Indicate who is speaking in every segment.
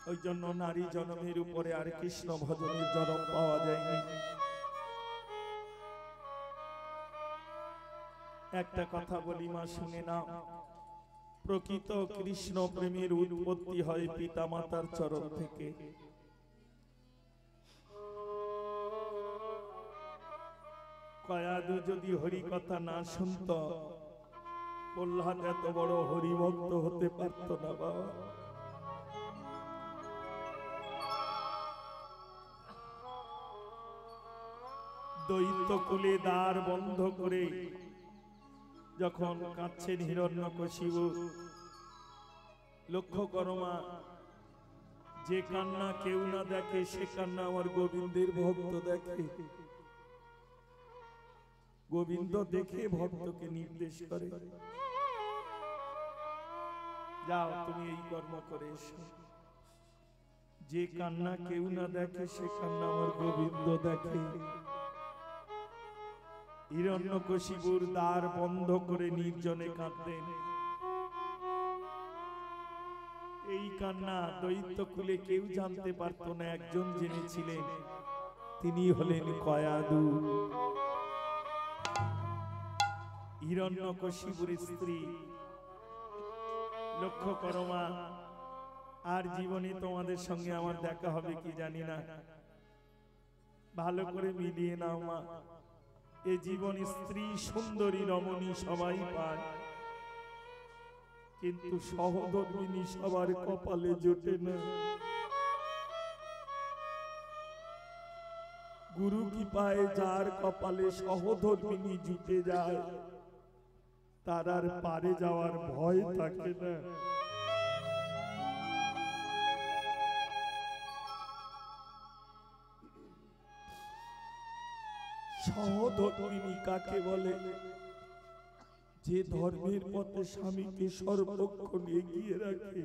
Speaker 1: ওই জন্য নারী জন্মের উপরে আর কৃষ্ণ ভজনের জন্ম পাওয়া যায়নি। একটা কথা বলি মা, শুনে নাও। প্রকৃত কৃষ্ণ প্রেমের উৎপত্তি হয় পিতা মাতার চরণ থেকে। কয়াদু যদি হরি কথা না শুনত, প্রহ্লাদ এত বড় হরিভক্ত হতে পারত না বাবা। দৈত্য কুলে দ্বার বন্ধ করে যখন কাঁদছেন হিরণ্যকশিপু, লক্ষ্য করো মা, যে কান্না কেউ না দেখে সে কান্না আমার গোবিন্দের ভক্ত দেখে। গোবিন্দ দেখে ভক্তকে নির্দেশ করে, যাও তুমি এই কর্ম করে এসো। যে কান্না কেউ না দেখে সে কান্না আমার গোবিন্দ দেখে। হিরণ্যকশিপুর দ্বার বন্ধ করে নির্জনে কাঁদতেন। এই কান্না দৈত্য কুলে কেউ জানতে পারত না, একজন জেনেছিলেন, তিনি হলেন কয়াদু, হিরণ্যকশিপুরের স্ত্রী। লক্ষ্য করো মা, আর জীবনে তোমাদের সঙ্গে আমার দেখা হবে কি জানি না, ভালো করে মিলিয়ে নাও মা। এ জীবন স্ত্রী সুন্দরী রমণী সবাই পায়, কিন্তু সহধর্মিনী সবার কপালে জোটে না। গুরু কি পায়, যার কপালে সহধর্মিনী জুটে যায় তার আর পারে যাওয়ার ভয় থাকে না। সহধর্মিনী কাকে বলে? যে ধর্মের পথে স্বামীকে সর্বক্ষণ এগিয়ে রাখে।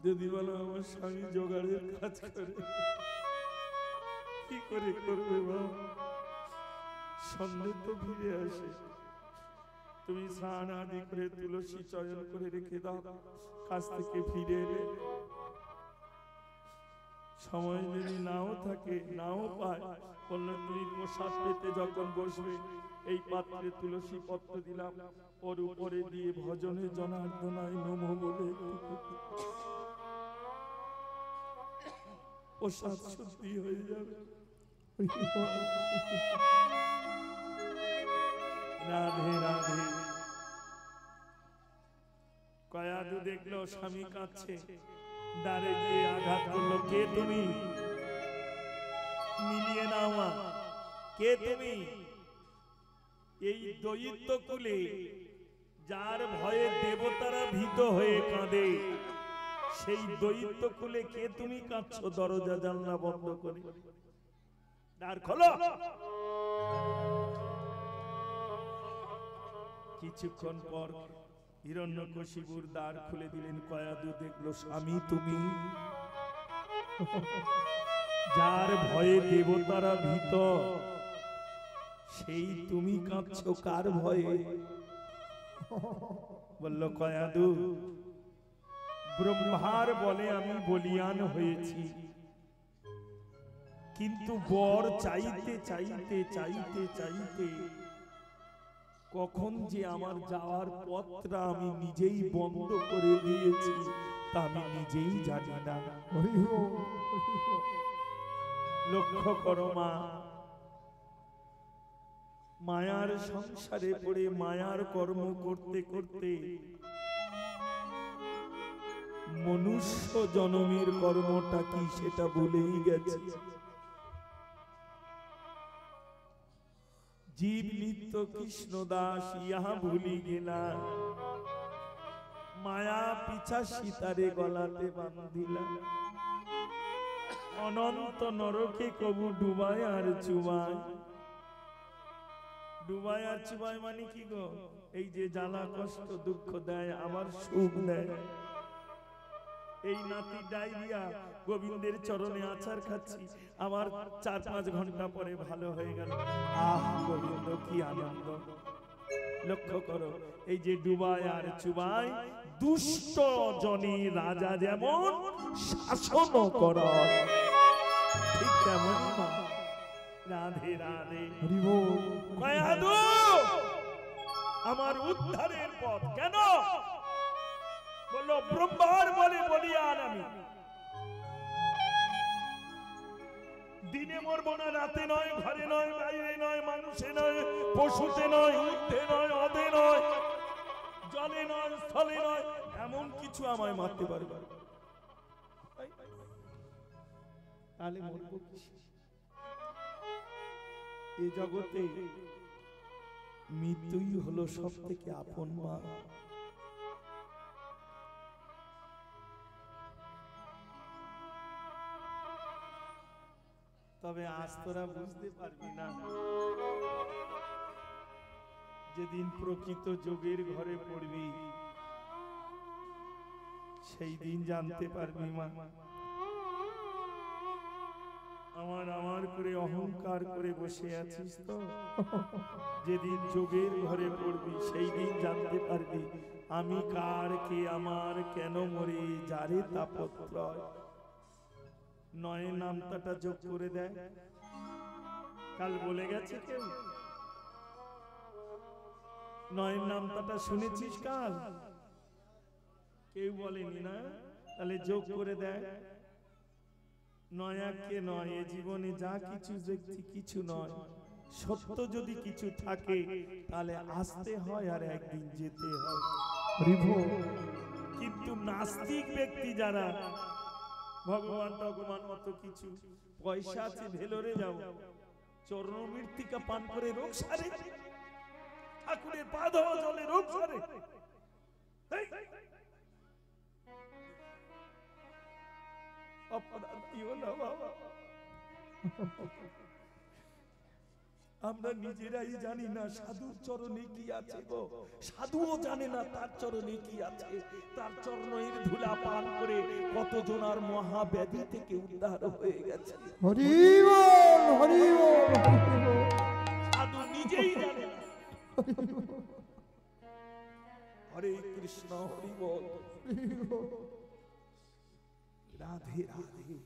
Speaker 1: যদি বলো আমার স্বামী জোগাড়ের কাজ করে, কি করে করবে বাবা? সন্ধ্যে তো ফিরে আসে, তুমি স্নান আদি করে তুলসী চয়ন করে রেখে দাও, কাজ থেকে ফিরে এলে সময় যদি নাও থাকে, নাও পায়, বললো তুমি প্রসাদ পেতে যখন বসবে, এই পাত্রে তুলসী পত্র দিলাম, ওর উপরে দিয়ে ভজনে জনার্দনায় নমঃ বলে প্রসাদ শুদ্ধি হয়ে যাবে। রাধে রাধে। কয়াদু দেখলো স্বামী কাঁদছে, দ্বারে গিয়ে আঘাত করলো, কে তুমি? মিলিয়ে নাও মা, কে তুমি? এই দৈত্য কুলে যার ভয়ে দেবতারা ভীত হয়ে কাঁদে, সেই দৈত্য কুলে কে তুমি কাঁদছো? দরজা জানলা বন্ধ করে দ্বার খোলো। কিছুক্ষণ পর হিরণ্যকশিপুর দ্বার খুলে দিলেন। কয়াদু দেখলো স্বামী তুমি, যার ভয়ে দেবতারা ভীত, সেই তুমি কাঁদছো কার ভয়ে? বলল কয়াদু, ব্রহ্মার বলে আমি বলিয়ান হয়েছি, কিন্তু বর চাইতে চাইতে চাইতে চাইতে কখন যে আমার যাওয়ার পথটা আমি নিজেই বন্ধ করে দিয়েছি তা আমি নিজেই জানি না। লক্ষ্য করো মা, মায়ার সংসারে পড়ে মায়ার কর্ম করতে করতে মনুষ্য জনমের কর্মটা কি সেটা ভুলেই গেছে। জীব নিত্য কৃষ্ণ দাস ইহা ভুলি গেলা, মায়া পিছা সীতারে গলাতে বান্ধিলা, অনন্ত নরকে কবু ডুবায় আর চুবায়। ডুবায় আর চুবায় মানে কি গো? এই যে জ্বালা কষ্ট দুঃখ দেয় আবার সুখ দেয়। এই নাতি ডায়রিয়া, গোবিন্দের চরণে আচার খাচ্ছি, আমার 4-5 ঘন্টা পরে ভালো হয়ে গেল। আহ গোবিন্দ কি আনন্দ। লক্ষ্য করো, এই যে ডুবায় আর চুবায়, দুষ্ট জনী রাজা যেমন শাসন করা, ঠিক তেমন না। রাধে রাধে। কয়াদু আমার উদ্ধারের পথ কেন? বলল ব্রহ্মার বলে বলিয়ান আমি দিনে মরবো না, রাতে নয়, ঘরে নয়, বাইরে নয়, মানুষে নয়, পশুতে নয়, ঊর্ধ্বে নয়, অধে নয়, জলে নয়, স্থলে নয়, এমন কিছু আমায় মারতে পারবে। তাহলে মরবো কিসে? এই জগতে মৃত্যুই হলো সব থেকে আপন মা। তবে আজ তোরা বুঝতে পারবি না, যেদিন প্রকৃত যোগের ঘরে পড়বি সেই দিন জানতে পারবি মা, আমার আমার করে অহংকার করে বসে আছিস তো। যেদিন যোগের ঘরে পড়বি সেই দিন জানতে পারবি আমি কার, কে আমার, কেন মরি, যারে তাপত্রয়। নয় নামটাটা যোগ করে দেয়। কাল বলে গেছে কেউ নয় নামটাটা শুনেছিস? কাল কেউ বলেনি না? তাহলে যোগ করে দেয়। নয়াকে নয়, এ জীবনে যা কিছু দেখছি কিছু নয়। সত্য যদি কিছু থাকে তাহলে আসতে হয় আর একদিন যেতে হয়। কিন্তু নাস্তিক ব্যক্তি যারা ভগবান ভগবান অত কিছু, পয়সা আছে ভেলোরে যাও, চরণ মৃত্তিকা পান করে রোগ সারে, ঠাকুরের পা ধোয়া জলে রোগ সারে। অপরাধ দিও না বাবা, আমরা নিজেরাই জানি না সাধুর চরণে কি আছে গো। সাধুও জানে না তার চরণে কি আছে। তার চরণের ধুলা পান করে কতজন আর মহাব্যাধি থেকে উদ্ধার হয়ে গেছে।
Speaker 2: হরি বল, হরি বল, হরি বল।
Speaker 1: সাধু নিজেই জানে না। হরে কৃষ্ণ, হরি বল, রাধে রাধে।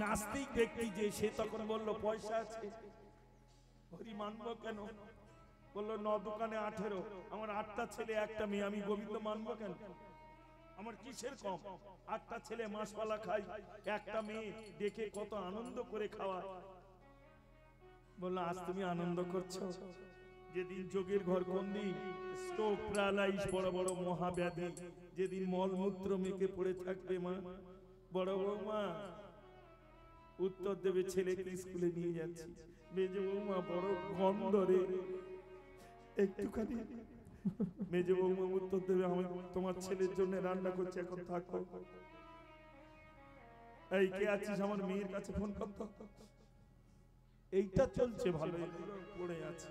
Speaker 1: নাস্তিক ব্যক্তি যে, সে তখন বলল পয়সা আছে, হরি মানবো কেন? বললো 9 দোকানে 18, আমার 8টা ছেলে 1টা মেয়ে, আমি গোবিন্দ মানবো কেন? আমার কিসের কম? 8টা ছেলে মাসওয়ালা খাই, 1টা মেয়ে দেখে কত আনন্দ করে খাওয়া। বললো আজ তুমি আনন্দ করছো, যেদিন যোগের ঘর, কোন দিন? স্ট্রোক, প্যারালাইজ, বড় বড় মহাব্যাধি, যেদিন মলমূত্র মেখে পড়ে থাকবে মা। বড় বৌমা উত্তর দেবে, ছেলেকে স্কুলে নিয়ে যাচ্ছি। মেজে বৌমা বড় গন্ধ রে, একটুখানি। মেজে বৌমা উত্তর দেবে, আমি তোমার ছেলের জন্য রান্না করছি, এখন থাকো। এই কে আছিস? আমার মেয়ের কাছে ফোন করতো। এইটা চলছে ভালো, পড়ে আছে।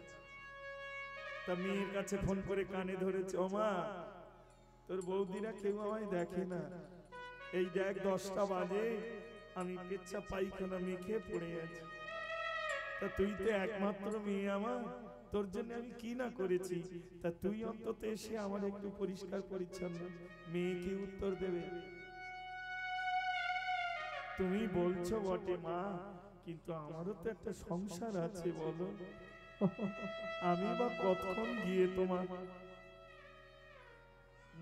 Speaker 1: তা মেয়ের কাছে ফোন করে কানে ধরেছে, ও মা তোর বৌদিরা কেউ আমায় দেখে না, এই দেখ 10টা বাজে, আমি পেচ্ছা পায়খানা মেখে পড়ে আছি। তা তুই তো একমাত্র মেয়ে আমার, তোর জন্য আমি কি না করেছি, তা তুই অন্তত এসে আমার একটু পরিষ্কার পরিচ্ছন্ন। মেয়ে কি উত্তর দেবে? তুমি বলছো বটে মা, কিন্তু আমারও তো একটা সংসার আছে, বলো আমি বা কতক্ষণ গিয়ে তোমার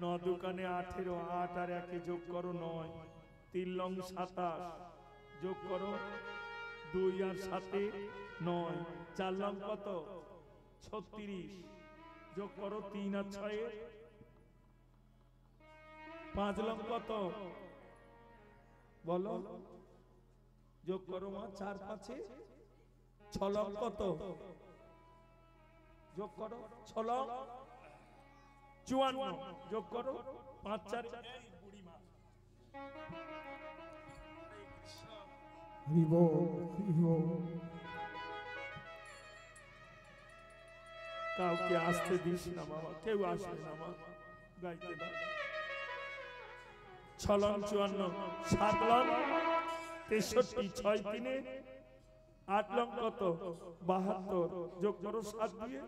Speaker 1: 9 দোকানে 18, 8 আর 1 যোগ করো 9, 3 লং 27, যোগ করো 2 আর 7 9, 4 লং কত? 36, যোগ করো 3 আর 6 5 লং কত? বলো, যোগ করো মা। 4 5 6 লং কত? যোগ করো 6 লং 54, যোগ করো 5 4 বুড়ি মা।
Speaker 2: হরি বল, হরি বল।
Speaker 1: কাউকে আসতে দিস না বাবা, কেউ আসবে না মা, গাইতে দাও। 6 লং 54, 7 লং 63, 6 3 8 লং কত 72 যোগ করো 7 দিয়ে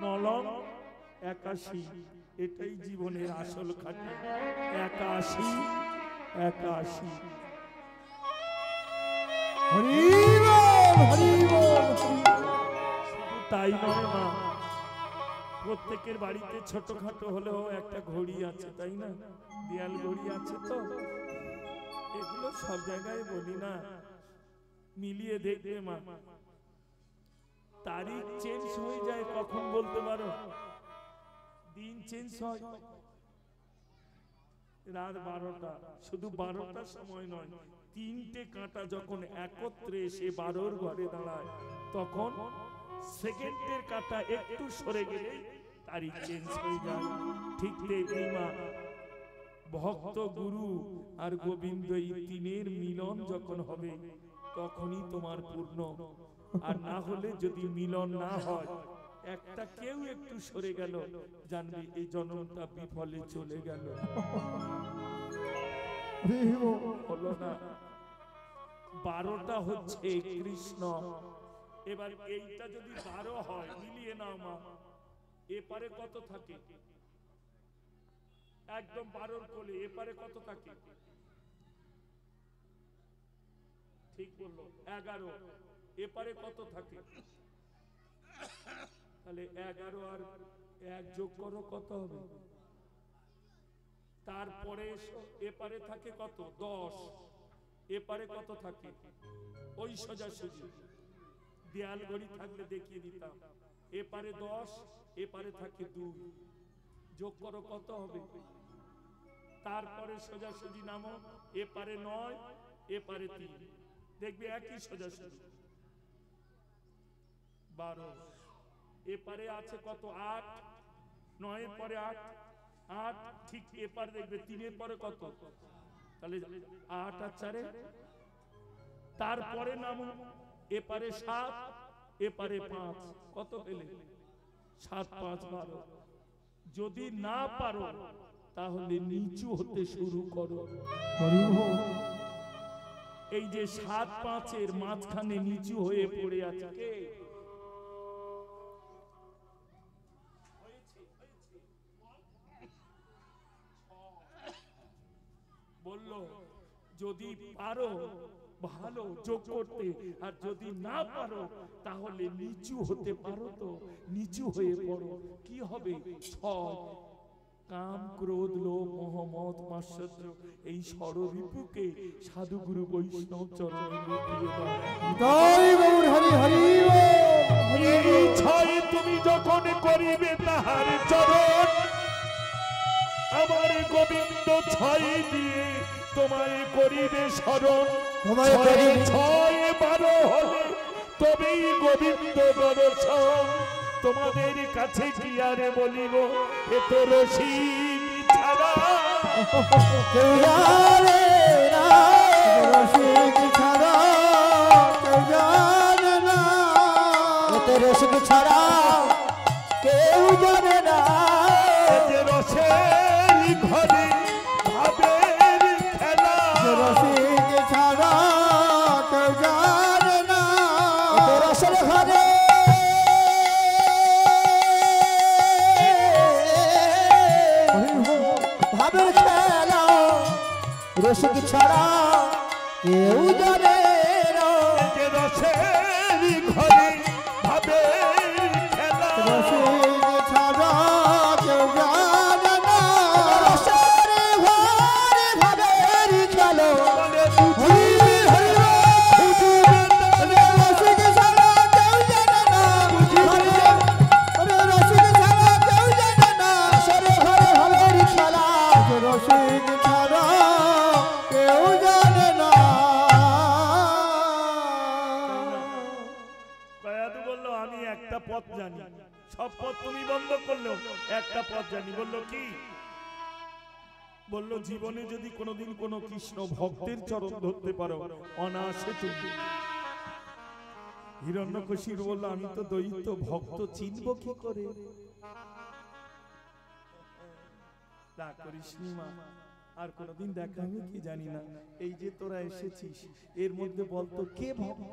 Speaker 1: 9 লং 81। এটাই জীবনের আসল খাঁটি 81 81।
Speaker 2: হরি বল হরি বল।
Speaker 1: শুধু তাই নয় মা, প্রত্যেকের বাড়িতে ছোটখাটো হলেও একটা ঘড়ি আছে, তাই না? দেয়াল ঘড়ি আছে তো, এগুলো সব জায়গায় বলি না, মিলিয়ে দেখবে মা। তারিখ চেঞ্জ হয়ে যায় কখন বলতে পারো? দিন চেঞ্জ হয় রাত 12টা, শুধু 12টার সময় নয়, 3টে কাঁটা যখন একত্রে এসে 12র ঘরে দাঁড়ায়, তখন সেকেন্ডের কাঁটা একটু সরে গেলে তারিখ চেঞ্জ হয়ে যায়। ঠিক তেমনি মা, ভক্ত গুরু আর গোবিন্দ এই তিনের মিলন যখন হবে তখনই তোমার পূর্ণ। আর না হলে যদি মিলন না হয়, একটা কেউ একটু সরে গেল, জানবি এই জন্মটা বিফলে চলে গেল। হলো না। 12টা হচ্ছে কৃষ্ণ। এবার এইটা যদি 12 হয়, মিলিয়ে নাও মা, এপারে কত থাকে? একদম 12র কোলে এপারে কত থাকে? ঠিক বললো 11। এপারে কত থাকে? তাহলে 11 আর 1 যোগ করো, কত হবে? তারপরে এপারে থাকে কত? 10। এপারে কত থাকে? ওই সোজাসুজি দেয়াল ঘড়ি থাকলে দেখিয়ে দিতাম। এপারে 10, এপারে থাকে 2, যোগ করো, কত হবে? তারপরে সোজাসুজি নামো, এপারে 9, এপারে 3, দেখবে একই সোজাসুজি 12। এপারে আছে কত? 8। 9 এর পরে 8, 8 ঠিক এপারে দেখবে 3 এর পরে কত? তাহলে 8 আর 4। তারপরে নামো, এপারে 7, এপারে 5, কত পেলে? 7 5 12। যদি না পারো তাহলে নিচু হতে শুরু করো। এই যে 7 5 এর মাঝখানে নিচু হয়ে পড়ে আছে কে? বললো যদি পারো ভালো যোগ করতে, আর যদি না পারো তাহলে নিচু হতে পারো তো নিচু হয়ে পড়ো। কি হবে? 6। কাম ক্রোধ লোভ মোহ মদ মাৎসর্য এই ষড়রিপুকে সাধুগুরু বৈষ্ণব চরণে লুটিয়ে দাও।
Speaker 2: জয় গৌর হরি হরি বল।
Speaker 1: এই 6 তুমি যখন করিবে তাহার চরণ, আমার গোবিন্দ 6 দিয়ে তোমায় করিবে স্মরণ। 6 12 হলে তবেই গোবিন্দ দর্শন। তোমাদের কাছে কি আর বলিব, এ তো রসিক ছাড়া
Speaker 2: কেউ জানে না, রসিক ছাড়া কেউ জানে না, এতে রসিক ছাড়া কেউ জানে না।
Speaker 1: যে রসের ঘরে ভাবের খেলা,
Speaker 2: রসিক ছাড়া কেউ জানে না, এতে রসের ঘরে ভাবের খেলা, রসিক ছাড়া কেউ জানে না।
Speaker 1: যে রসের ঘরে ভাবের খেলা,
Speaker 2: রসিক ছাড়া কেউ জানে না, রসের ঘরে ভাবের খেলা। হরি হরি রসিক ছাড়া কেউ জানে না, রসিক ছাড়া কেউ জানে না, রসের ঘরে ভাবের খেলা, রসিক ছাড়া কেউ জানে না।
Speaker 1: কয়াদু বললো আমি একটা পথ জানি, সব পথ তুমি বন্ধ করলেও একটা পথ জানি। বললো কি? বললো জীবনে যদি কোনোদিন কোনো কৃষ্ণ ভক্তের চরণ ধরতে পারো, অনায়াসে তুমি। হিরণ্যকশিপু বললো আমি তো দৈত্য, ভক্ত চিনব কি করে? রাগ করিস নি মা, আর কোনোদিন দেখা আমি কি জানি না। এই যে তোরা এসেছিস, এর মধ্যে বলতো কে ভক্ত?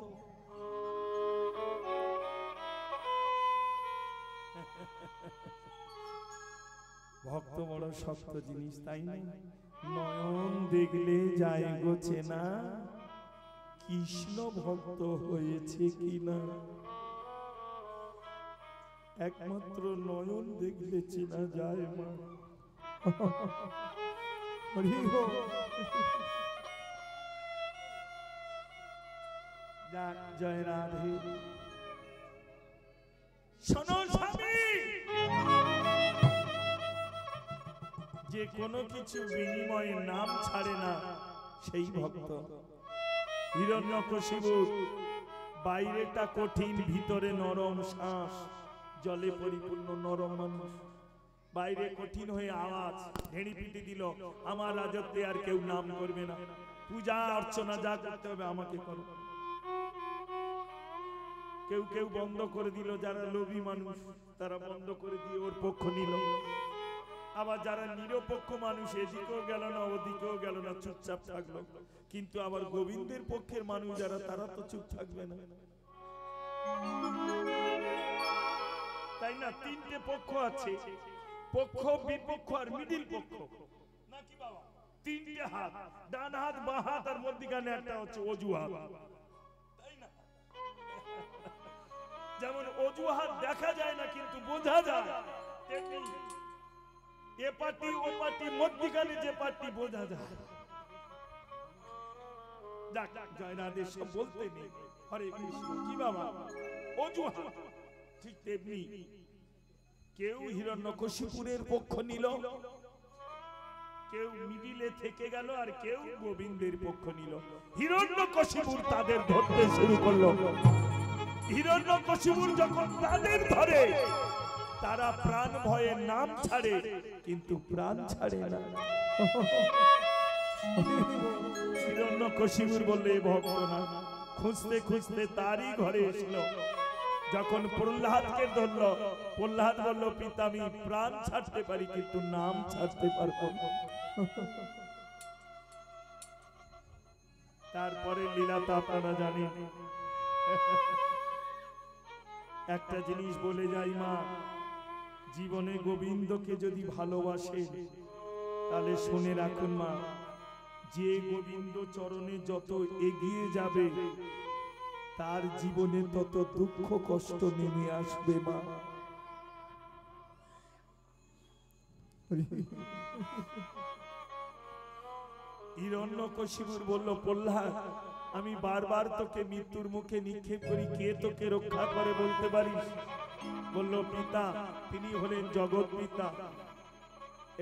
Speaker 1: ভক্ত বড় শক্ত জিনিস, তাই না? নয়ন দেখলে যায় গোছে না কৃষ্ণ ভক্ত হয়েছে কিনা, একমাত্র নয়ন দেখলে চেনা যায় মা। জয় রাধে। শোনো স্বামী, যে কোনো কিছু বিনিময়ে নাম ছাড়ে না সেই ভক্ত। হিরণ্যকশিপু বাইরেটা কঠিন, ভিতরে নরম শ্বাস, জলে পরিপূর্ণ নরম মানুষ। বাইরে কঠিন হয়ে আওয়াজ ঢেড়ি পিটি দিল, আমার রাজত্বে আর কেউ নাম করবে না, পূজা অর্চনা যা করতে হবে আমাকে করো। কেউ কেউ বন্ধ করে দিল, যারা লোভী মানুষ তারা বন্ধ করে দিয়ে ওর পক্ষ নিল। আবার যারা নিরপেক্ষ মানুষ এদিকেও গেল না ওদিকেও গেল না, চুপচাপ থাকলো। কিন্তু আবার গোবিন্দের পক্ষের মানুষ যারা, তারা তো চুপ থাকবে না, তাই না? তিনটে পক্ষ আছে, পক্ষ, বিপক্ষ আর মিডিল পক্ষ, নাকি বাবা? তিনটে হাত, ডান হাত, বাঁ হাত, আর মধ্যিখানে একটা হচ্ছে অজুহাত, তাই না? যেমন অজুহাত দেখা যায় না কিন্তু বোঝা যায়, তেমনি এ পার্টি ও পার্টি মধ্যিখানে যে পার্টি বোঝা যায়। জয় রাধে, সব বলতে নেই, হরে কৃষ্ণ। কি বাবা অজুহাত? ঠিক তেমনি কেউ হিরণ্যকশিপুরের পক্ষ নিল, কেউ মিডিলে থেকে গেল, আর কেউ গোবিন্দের পক্ষ নিল। হিরণ্যকশিপুর তাদের ধরতে শুরু করলো। হিরণ্যকশিপুর যখন তাদের ধরে, তারা প্রাণ ভয়ে নাম ছাড়ে, কিন্তু প্রাণ ছাড়ে না। হিরণ্যকশিপুর বললে ভক্ত না, খুঁজতে খুঁজতে তারই ঘরে এসলো। যখন প্রহ্লাদকে ধরলো, প্রহ্লাদ বলল, পিতা আমি প্রাণ ছাড়তে পারি কিন্তু নাম ছাড়তে পারবো না। তারপরে লীলা তো আপনারা জানেন। একটা জিনিস বলে যাই মা, জীবনে গোবিন্দকে যদি ভালোবাসে তাহলে শুনে রাখুন মা, যে গোবিন্দ চরণে যত এগিয়ে যাবে তার জীবনে তত দুঃখ কষ্ট নেমে আসবে মা। হিরণ্যকশিপুর বলল, প্রহ্লাদ আমি বারবার তোকে মৃত্যুর মুখে নিক্ষেপ করি, কে তোকে রক্ষা করে বলতে পারিস? বলল, পিতা তিনি হলেন জগৎ পিতা।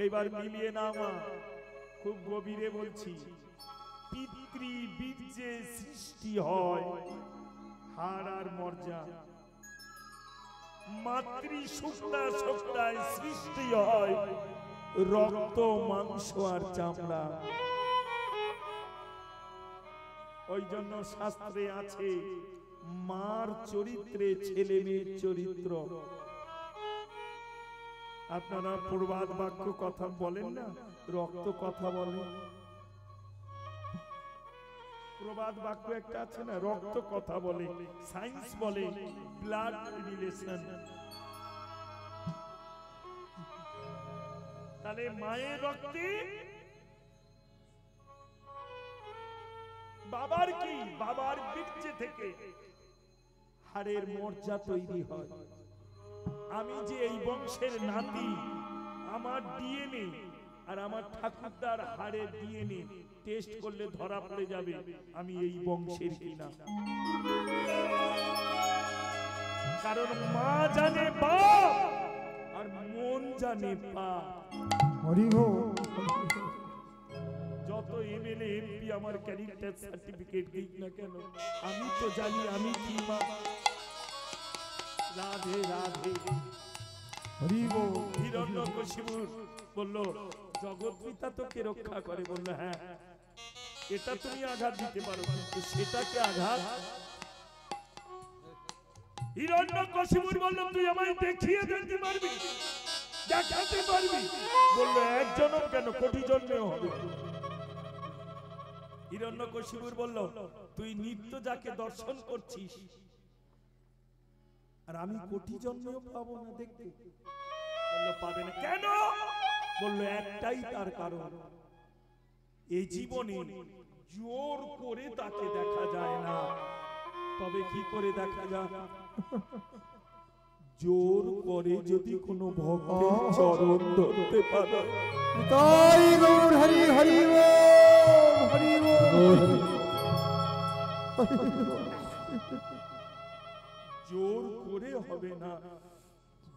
Speaker 1: এইবার মিলিয়ে না মা, খুব গভীরে বলছি। পিতৃ বীর্যে সৃষ্টি হয় হাড় আর মর্যা, মাতৃ সুক্তা সত্তায় সৃষ্টি হয় রক্ত মাংস আর চামড়া। ওই জন্য শাস্ত্রে আছে, মার চরিত্রে ছেলে মেয়ের চরিত্র। আপনারা প্রবাদ বাক্য কথা বলেন না, রক্ত কথা বলেন। প্রবাদ বাক্য একটা আছে না, রক্ত কথা বলে। সায়েন্স বলে ব্লাড রিলেশন। তাহলে মায়ের রক্তে বাবার কি, বাবার বীর্যে থেকে হাড়ের মর্যা তৈরি হয়। আমি যে এই বংশের নাতি, আমার ডিএনএ আর আমার ঠাকুরদার হাড়ের ডিএনএ টেস্ট করলে ধরা পড়ে যাবে আমি এই বংশের কিনা। কারণ মা জানে বাপ আর মন জানে বাপ। যত এমএলএ এমপি আমার ক্যারেক্টার সার্টিফিকেট দিক না কেন, আমি তো জানি আমি কি মা। রাধে রাধে। হিরণ্যকশিপু বলল, জগৎ পিতা তোকে রক্ষা করে। বলল, হ্যাঁ এটা তুমি আঘাত দিতে পারো, কিন্তু সেটাকে আঘাত। হিরণ্যকশিপু বলল, তুই আমায় দেখিয়ে দিতে পারবি, দেখাতে পারবি? বলল, এক জন্ম কেন, কোটি জন্মেও হবে। হিরণ্যকশিপু বলল, তুই নিত্য যাকে দর্শন করছিস আর আমি কোটি জন্মেও পাবো না দেখতে। বলল, পাবে না কেন? বললো একটাই তার কারণ, এই জীবনে জোর করে তাকে দেখা যায় না, তবে কি করে দেখা যায়? জোর করে যদি কোনো ভক্তের চরণ ধরতে পারে।
Speaker 2: তাই গৌর হরি হরি বল, হরি বল।
Speaker 1: জোর করে হবে না,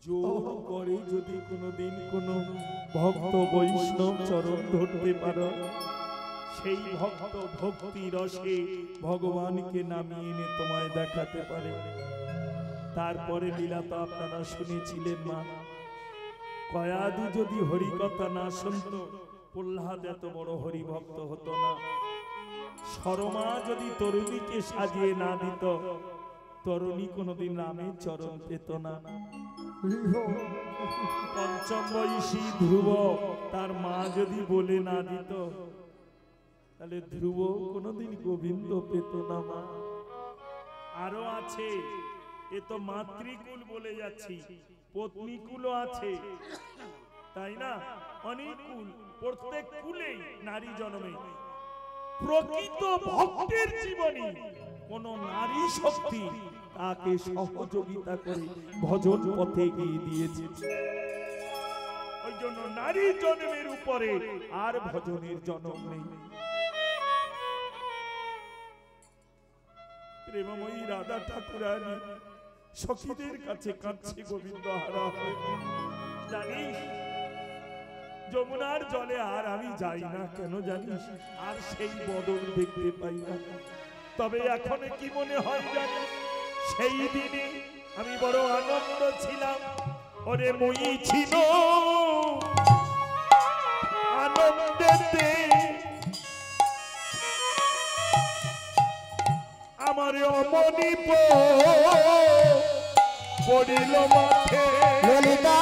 Speaker 1: জোর করে যদি কোনোদিন কোনো ভক্ত বৈষ্ণব চরণ ধরতে পারো, সেই ভক্ত ভক্তি রসে ভগবানকে নামিয়ে এনে তোমায় দেখাতে পারে। তারপরে লীলা তো আপনারা শুনেছিলেন, মা কয়াদু যদি হরি কথা না শুনতো, প্রহ্লাদ এত বড় হরি ভক্ত হতো না। শর্মা যদি তরুণীকে সাজিয়ে না দিত, তরুণী কোনোদিন রামের চরণ পেত না। পঞ্চম বয়সী ধ্রুব তার মা যদি বলে না দিত, তাহলে ধ্রুব কোনোদিন গোবিন্দ পেত না। মা আরো আছে, এ তো মাতৃকুল বলে যাচ্ছি, পত্নীকুলও আছে, তাই না? অনেক কুল, প্রত্যেক কুলেই নারী জন্মে। প্রকৃত ভক্তের জীবনে কোন নারী শক্তি তাকে সহযোগিতা করে ভজন পথে গিয়ে দিয়েছে। ওই জন্য নারী জন্মের উপরে আর ভজনের জন্ম নেই। প্রেমময়ী রাধা ঠাকুরানী সখীদের কাছে কাঁদছে গোবিন্দ হারা। জানিস যমুনার জলে আর আমি যাই না, কেন জানিস? আর সেই বদল দেখতে পাই না। তবে এখন কি মনে হয় জানিস, সেই দিনে আমি বড় আনন্দ ছিলাম। ওরে মই ছিল আনন্দেতে আমার অমনি পড়িল মাঠে।
Speaker 2: ললিতা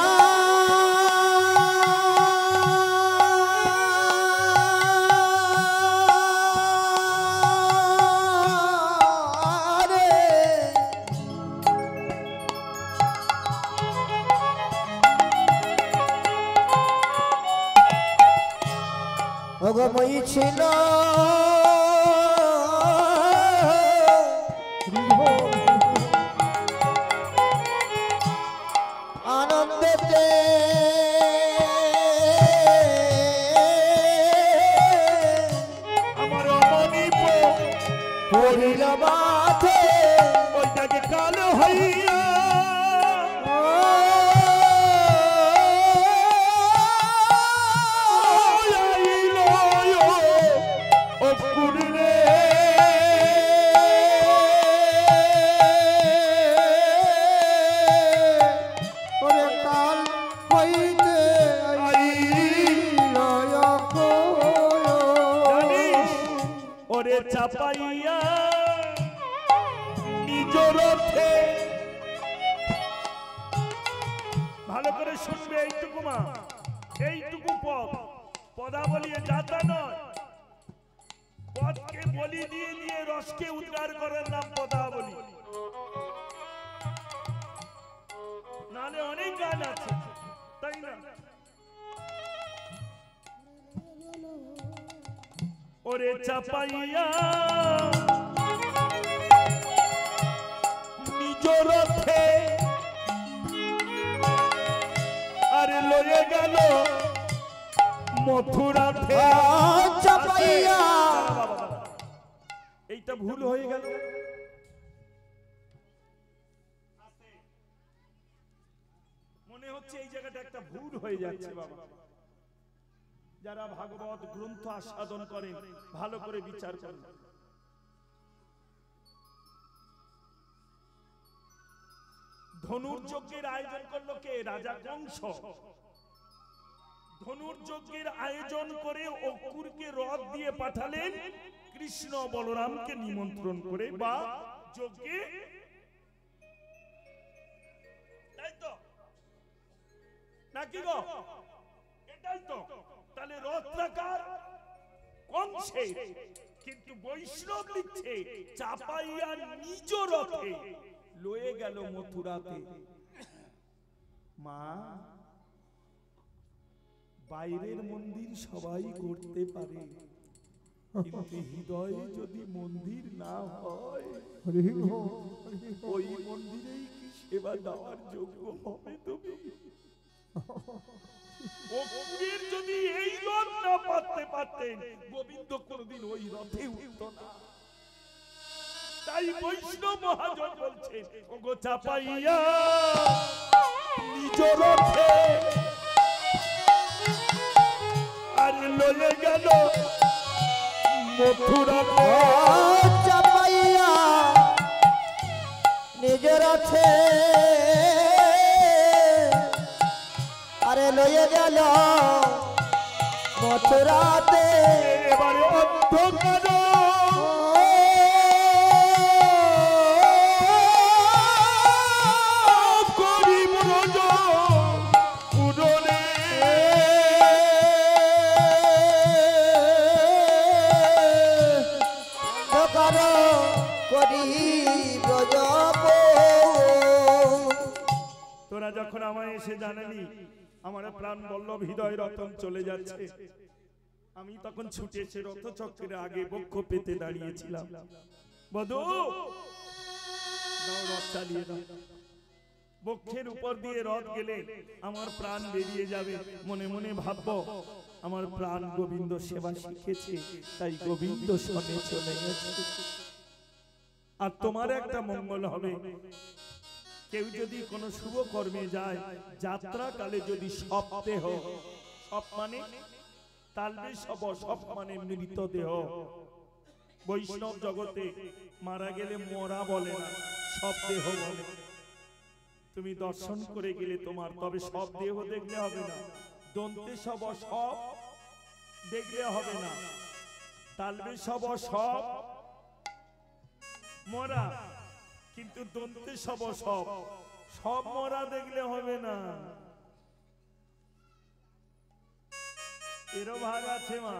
Speaker 2: অগময়ী ছিল আনন্দেতে
Speaker 1: আমার অমনি
Speaker 2: পড়িল মাঠে।
Speaker 1: ওইটাকে কালো হইয়া চাপাইয়া নিজ রথে। ভালো করে শুনবে, এইটুকু মা, এইটুকু পদ পদাবলী যাতা নয়। পদকে বলি দিয়ে দিয়ে রসকে উদ্গার করার নাম পদাবলী। নালে অনেক গান আছে, তাই না? ওরে চাপাইয়া নিজ রথে আরে লয়ে গেল মথুরাতে।
Speaker 2: চাপাইয়া
Speaker 1: এইটা ভুল হয়ে গেল। মনে হচ্ছে এই জায়গাটা একটা ভুল হয়ে যাচ্ছে বাবা। যারা ভাগবত গ্রন্থ আস্বাদন করেন ভালো করে বিচার করেন। ধনুর্যজ্ঞের আয়োজন করলো কে? রাজা কংস। ধনুর্যজ্ঞের আয়োজন করে অক্রুরকে রথ দিয়ে পাঠালেন কৃষ্ণ বলরামকে নিমন্ত্রণ করে, বা যজ্ঞে, তাই তো নাকি গো? এটাই তো। তাহলে রথটা কার? কংসে। কিন্তু বৈষ্ণব লিখছে চাপাইয়া নিজ রথে লয়ে গেল মথুরাতে। মা বাইরের মন্দির সবাই করতে পারে, কিন্তু হৃদয়ে যদি মন্দির না হয় ওই মন্দিরেই কি সেবা দেওয়ার যোগ্য হবে তুমি? অপুরের যদি এই রথ না পাততে পারতেন গোবিন্দ কোনদিন ওই রথে উঠত না। তাই বৈষ্ণব মহাজন বলছেন, ওগো চাপাইয়া নিজ রথে আর লয়ে গেল মথুরা।
Speaker 2: চাপাইয়া নিজের আছে আরে লয়ে গেল মথুরাতে।
Speaker 1: এবারে অন্ধকার গরিব রোজ পুরনে তোরা যখন আমায় এসে জানালি আমার প্রাণ বল্লভ হৃদয় রতন চলে যাচ্ছে, আমি তখন ছুটে এসে রথচক্রের আগে বক্ষ পেতে দাঁড়িয়েছিলাম। বধূ দাও রথ চালিয়ে দাও। বক্ষের উপর দিয়ে রথ গেলে আমার প্রাণ বেরিয়ে যাবে। মনে মনে ভাববো আমার প্রাণ গোবিন্দ সেবা শিখেছে, তাই গোবিন্দ সনে চলে গেছে। আর তোমার একটা মঙ্গল হবে, কেউ যদি কোনো শুভ কর্মে যায়, যাত্রা কালে যদি শবদেহ, শব মানে তালবে শব, শব মানে মৃতদেহ। বৈষ্ণব জগতে মারা গেলে মরা বলে না, শবদেহ বলে। তুমি দর্শন করে গেলে তোমার, তবে সব দেহ দেখলে হবে না, দন্তে শব সব দেখলে হবে না, তালবে শব সব মরা, কিন্তু দন্তে শব সব সব মরা দেখলে হবে না। এরও ভাগ আছে মা।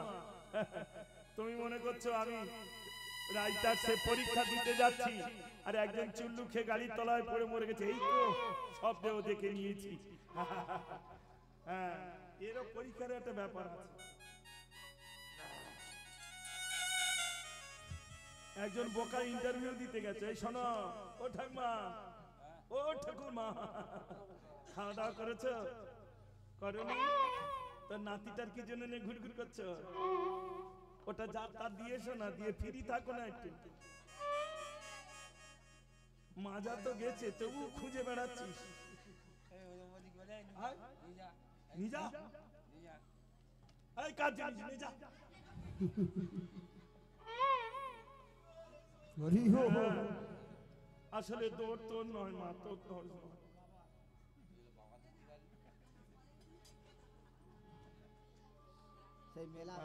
Speaker 1: তুমি মনে করছো আমি রাইটার্সে পরীক্ষা দিতে যাচ্ছি আর একজন চুল্লু খেয়ে গাড়ির তলায় পড়ে মরে গেছে, এই তো সব দেহ দেখে নিয়েছি। হ্যাঁ, এরও পরীক্ষার একটা ব্যাপার আছে। একজন বোকা ইন্টারভিউ দিতে গেছে, এই শোনো ও ঠাকুমা, ও ঠাকুরমা, খাওয়া দাওয়া করেছ? করনি? তোর নাতিটার কি জন্য নিয়ে ঘুরঘুর করছো? ওটা যা তা দিয়েছো না, দিয়ে ফ্রি থাকো না একটু। মাজা তো গেছে, তবু খুঁজে বেড়াচ্ছিস। নিজা এই কাজ জানিস, নিজা আসলে তোর তোর নয় মা, তোর তোর নয়।
Speaker 2: সেই মেলা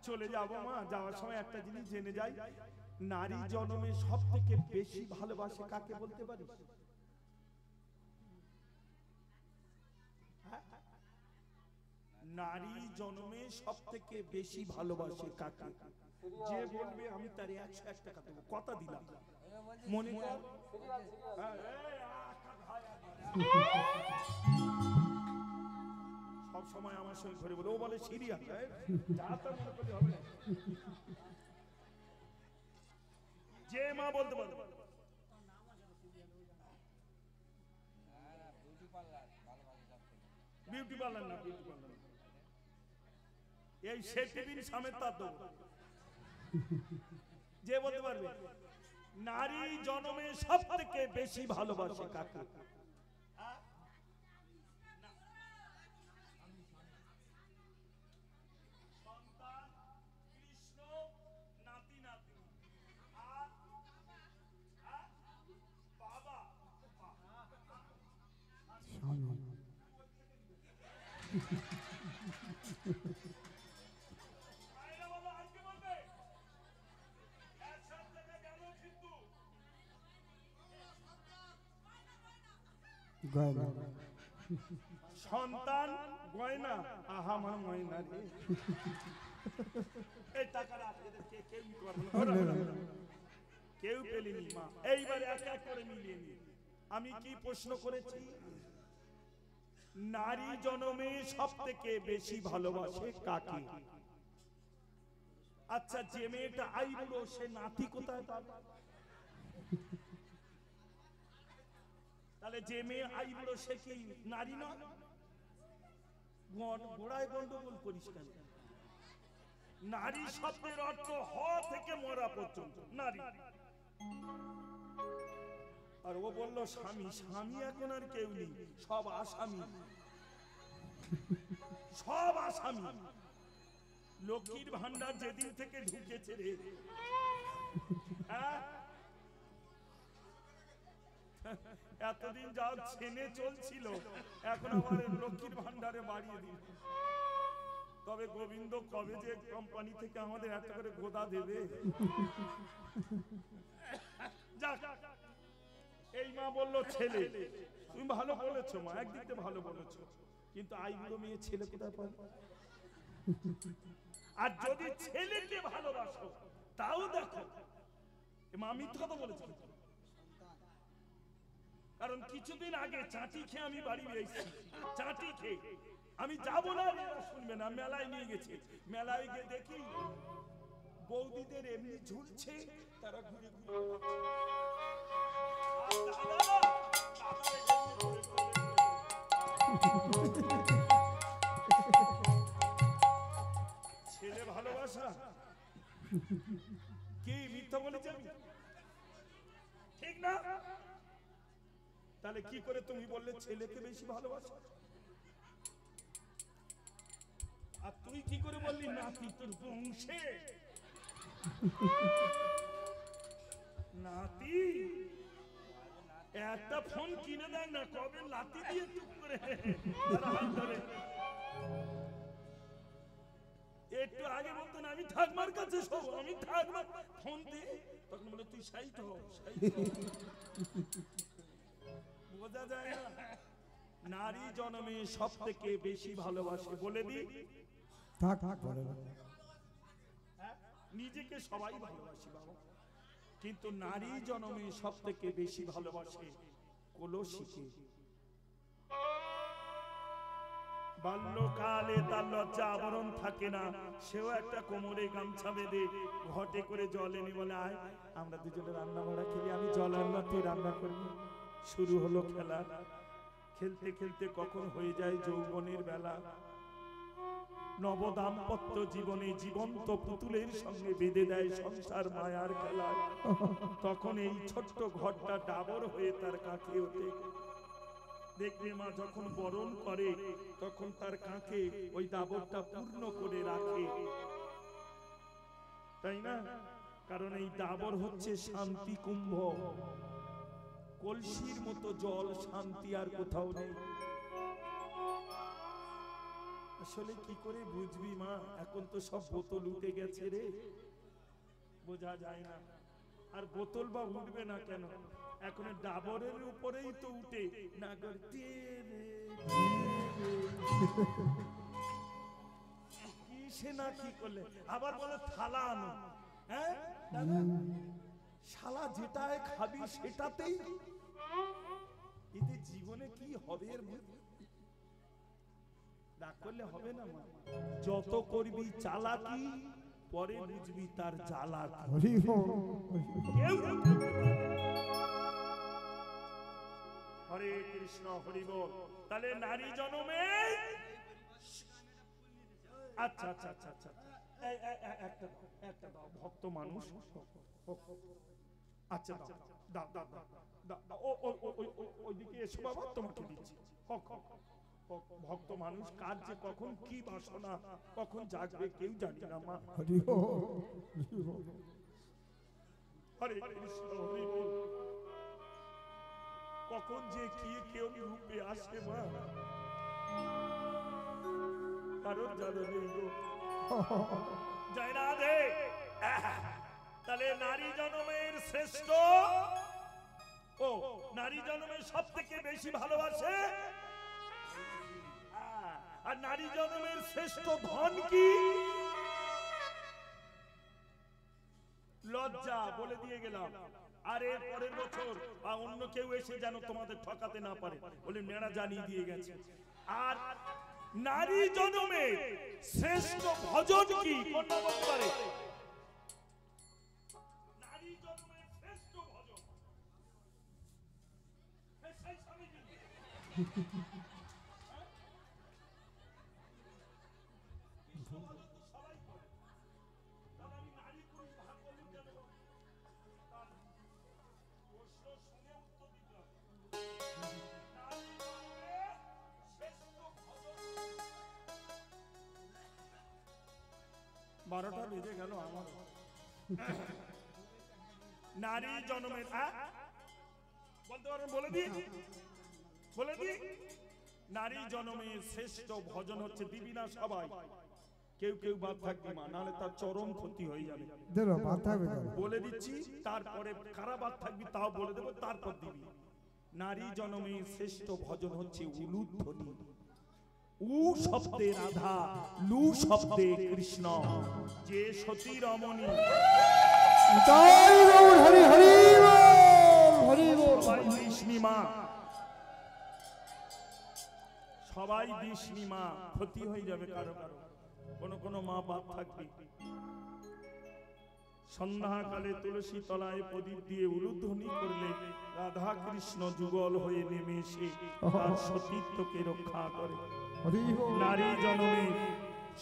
Speaker 1: চলে যাবো মা, যাওয়ার সময় একটা জিনিস জেনে যাই, নারী জন্মে সব থেকে বেশি ভালোবাসে কাকে বলতে পারিস? নারী জন্মে সব থেকে বেশি ভালোবাসে কাকে? যে বলবে আমি তার 101 টাকা দেবো, কথা দিলাম। মনে কর সব সময় আমার সঙ্গে ধরে বলে, ও বলে সিরিয়াস, যা তা মনে করলে হবে না। যে মা বলতে পারবে বিউটি পার্লার না, বিউটি পার্লার এই সেটিবিন সামেত তার দেবো। যে বলতে পারবে নারী জন্মে সব থেকে বেশি ভালোবাসে কাকে? সন্তান গয়না, আহা আমার ময়না রে, এই টাকাটা কেউ করবে না, কেউ পেলেনি মা। এইবার এক এক করে মিলিয়ে নি, আমি কি প্রশ্ন করেছি? নারী জনমে সব থেকে বেশি ভালোবাসে কাকে? আচ্ছা, যে মেয়েটা আইবুড়ো সে নাতি কোথায় পাবে? তাহলে যে মেয়ে আইবুড়ো সে কি নারী নয়? গোড়ায় গন্ডগোল করিস কেন? নারী শব্দের অর্থ হ থেকে মরা পর্যন্ত নারী। আর ও বললো স্বামী। স্বামী এখন আর কেউ নেই, সব আসামি, সব আসামি। লক্ষ্মীর ভান্ডার যেদিন থেকে ঢুকেছে রে, এতদিন যা ছেনে চলছিল এখন আমার লক্ষ্মীর ভান্ডারে বাড়িয়ে দিল। তবে গোবিন্দ কবে যে কোম্পানি থেকে আমাদের একটা করে গোদা দেবে। যাক, এই মা বললো ছেলে। তুমি ভালো বলেছো মা, একদিক থেকে ভালো বলেছো, কিন্তু আইবুড়ো মেয়ে ছেলে কোথায় পাবে? আর যদি ছেলেকে ভালোবাসো তাও দেখো, মা মিথ্যা কথা বলেছে। কারণ কিছুদিন আগে চাটি খেয়ে আমি বাড়ি এসেছি, চাটি খেয়ে। আমি যাবো না, শুনবে না, মেলায় নিয়ে গেছে। মেলায় গিয়ে দেখি বৌদিদের এমনি ঝুলছে, তারা ঘুরে ঘুরে ছেলে ভালোবাসা কি মিথ্যা বলেছি আমি? ঠিক না? তাহলে কি করে তুমি বললে ছেলেকে বেশি ভালোবাসা? আর তুই কি করে বললি নাতি? তোর বংশে নাতি। একটা ফোন কিনে দেয় না, কবে লাতি দিয়ে টুক করে একটু আগে বলতেন আমি ঠাকমার কাছে শোবো, আমি ঠাকমার ফোন দিয়ে, তখন বলে তুই সাইট হ। বোঝা যায় না? নারী জন্মে সব থেকে বেশি ভালোবাসে। বলে দি, নিজেকে সবাই ভালোবাসি বাবা, কিন্তু নারী জন্মে সব থেকে বেশি ভালোবাসে কলসীকে। বাল্যকালে তার লজ্জা আবরণ থাকে না, সেও একটা কোমরে গামছা বেঁধে ঘটে করে জল এনে বলে আয় আমরা দুজনে রান্না বাড়া খেলি, আমি জল আনলাম তুই রান্না করবি। শুরু হলো খেলা। খেলতে খেলতে কখন হয়ে যায় যৌবনের বেলা। নবদাম্পত্য জীবনে জীবন্ত পুতুলের সঙ্গে বেঁধে দেয় সংসার মায়ার খেলা। তখন এই ছোট্ট ঘরটা ডাবর হয়ে তার কাঁখে ওঠে। দেখবে মা যখন বরণ করে তখন তার কাঁখে ওই ডাবরটা পূর্ণ করে রাখে, তাই না? কারণ এই ডাবর হচ্ছে শান্তি কুম্ভ। কলসির মতো জল, শান্তি আর কোথাও নেই। আসলে কি করে বুঝবি মা? এখন তো সব বোতল উঠে গেছে রে, বোঝা যায় না। আর বোতল বা উঠবে না কেন? এখন ডাবরের উপরেই তো উঠে না করতে কি সে না কি করলে আবার বলে থালা আনো। হ্যাঁ শালা যেটায় খাবি সেটাতেই। এতে জীবনে কি হবে? এর মধ্যে রাগ করলে হবে না মা। যত করবি চালাকি পরে বুঝবি তার জ্বালা। হরে কৃষ্ণ হরি বল। তাহলে নারী জন্মে আচ্ছা আচ্ছা আচ্ছা আচ্ছা একটা দাও, ভক্ত মানুষ। আচ্ছা দাও দাও দাও দাও, ওইদিকে এসো বাবা, তোমাকে দিচ্ছি। ভক্ত মানুষ, কার যে কখন কি বাসনা কখন জাগবে কেউ জানি না মা। হরে কৃষ্ণ হরি বল। কখন যে কি কেউ রূপে আসে মা কারণ জানা নেই গো। জয় রাধে। তাহলে নারী জন্মের শ্রেষ্ঠ, ও নারী জন্মের সব থেকে বেশি ভালোবাসে। আর নারী জন্মের শ্রেষ্ঠ ধন কি? লজ্জা। বলে দিয়ে গেলাম আর এর পরের বছর বা অন্য কেউ এসে যেন তোমাদের ঠকাতে না পারে বলে মেয়েরা জানিয়ে দিয়ে গেছে। আর নারী জন্মে শ্রেষ্ঠ ভজন কি? কোন নবম্বরে নারী জন্মের শ্রেষ্ঠ ভজন সেই স্বামীজি সবাই করে। তাহলে আমি নারী পুরুষ ভাগ করলাম কেন? তার প্রশ্ন শুনে উত্তর দিতে হবে। নারী জন্মের শ্রেষ্ঠ ভজন 12টা বেজে গেল আমার। নারী জন্মের বলতে পারেন? বলে দি নারী জন্মের শ্রেষ্ঠ ভজন হচ্ছে দিবি না সবাই, কেউ কেউ বাদ থাকবে মা, নাহলে তার চরম ক্ষতি হয়ে যাবে। বলে দিচ্ছি, তারপরে কারা বাদ থাকবি তাও বলে দেবো, তারপর দিবি। নারী জন্মের শ্রেষ্ঠ ভজন হচ্ছে উলুধ্বনি। উ শব্দে রাধা, লু শব্দে কৃষ্ণ। যে সতী রমণী সবাই বিষ্ণী মা, ক্ষতি হয়ে যাবে কারো কারো, কোন কোন মা বাপ থাকবে। সন্ধ্যাকালে তুলসী তলায় প্রদীপ দিয়ে উলুধ্বনি করলে রাধা কৃষ্ণ যুগল হয়ে নেমে এসে তার সতীত্বকে রক্ষা করে। নারী জন্মে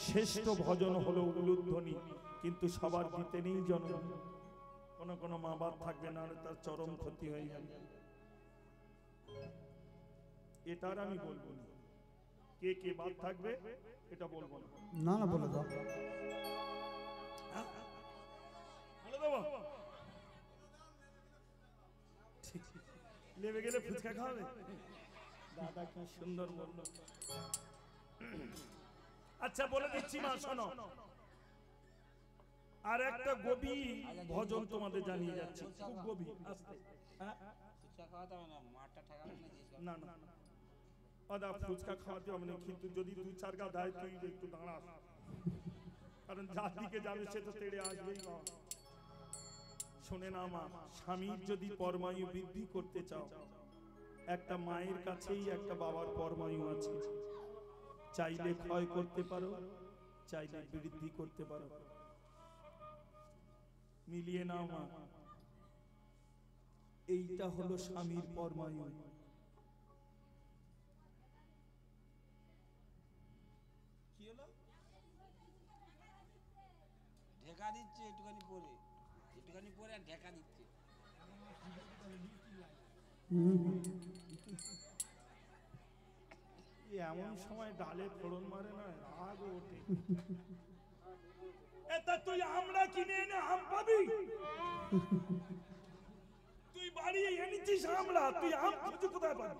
Speaker 1: শ্রেষ্ঠ ভজন হলো উলুধ্বনি, কিন্তু সবার দিতে নেই জন্ম। কোন কোন মা বাপ থাকবে না, তার চরম ক্ষতি হয়ে যাবে। এটার আমি বলবো না, কে কে বাদ থাকবে এটা বলবো না।
Speaker 2: না না বলে দাও,
Speaker 1: বলে দেবো। নেমে গেলে ফুচকা খাওয়াবে। দাদা কি সুন্দর বলল। আচ্ছা বলে দিচ্ছি মা, শোনো। আর একটা গভীর ভজন তোমাদের জানিয়ে যাচ্ছি, খুব গভীর। আস্তে না না দাদা, ফুচকা খাওয়াতে হবে না, কিন্তু যদি 2-4 গা দেয় তুই একটু দাঁড়াস, কারণ যার দিকে যাবে সে তো তেড়ে আসবেই। শোনে না মা, স্বামীর যদি পরমায়ু বৃদ্ধি করতে চাও, একটা মায়ের কাছেই একটা বাবার পরমায়ু আছে। চাইলে ক্ষয় করতে পারো, চাইলে বৃদ্ধি করতে পারো। মিলিয়ে নাও মা, এইটা হলো স্বামীর পরমায়ু। কি হলো?
Speaker 3: ঢেকা দিচ্ছে একটুখানি পরে আর ঢেকা দিচ্ছে।
Speaker 1: এমন সময় ডালে ফোড়ন মারে না, রাগ ওঠে। এটা তুই আমরা কিনে এনে আম পাবি? তুই বাড়ি এনেছিস আমরা, তুই আম খুঁজে কোথায় পাবি?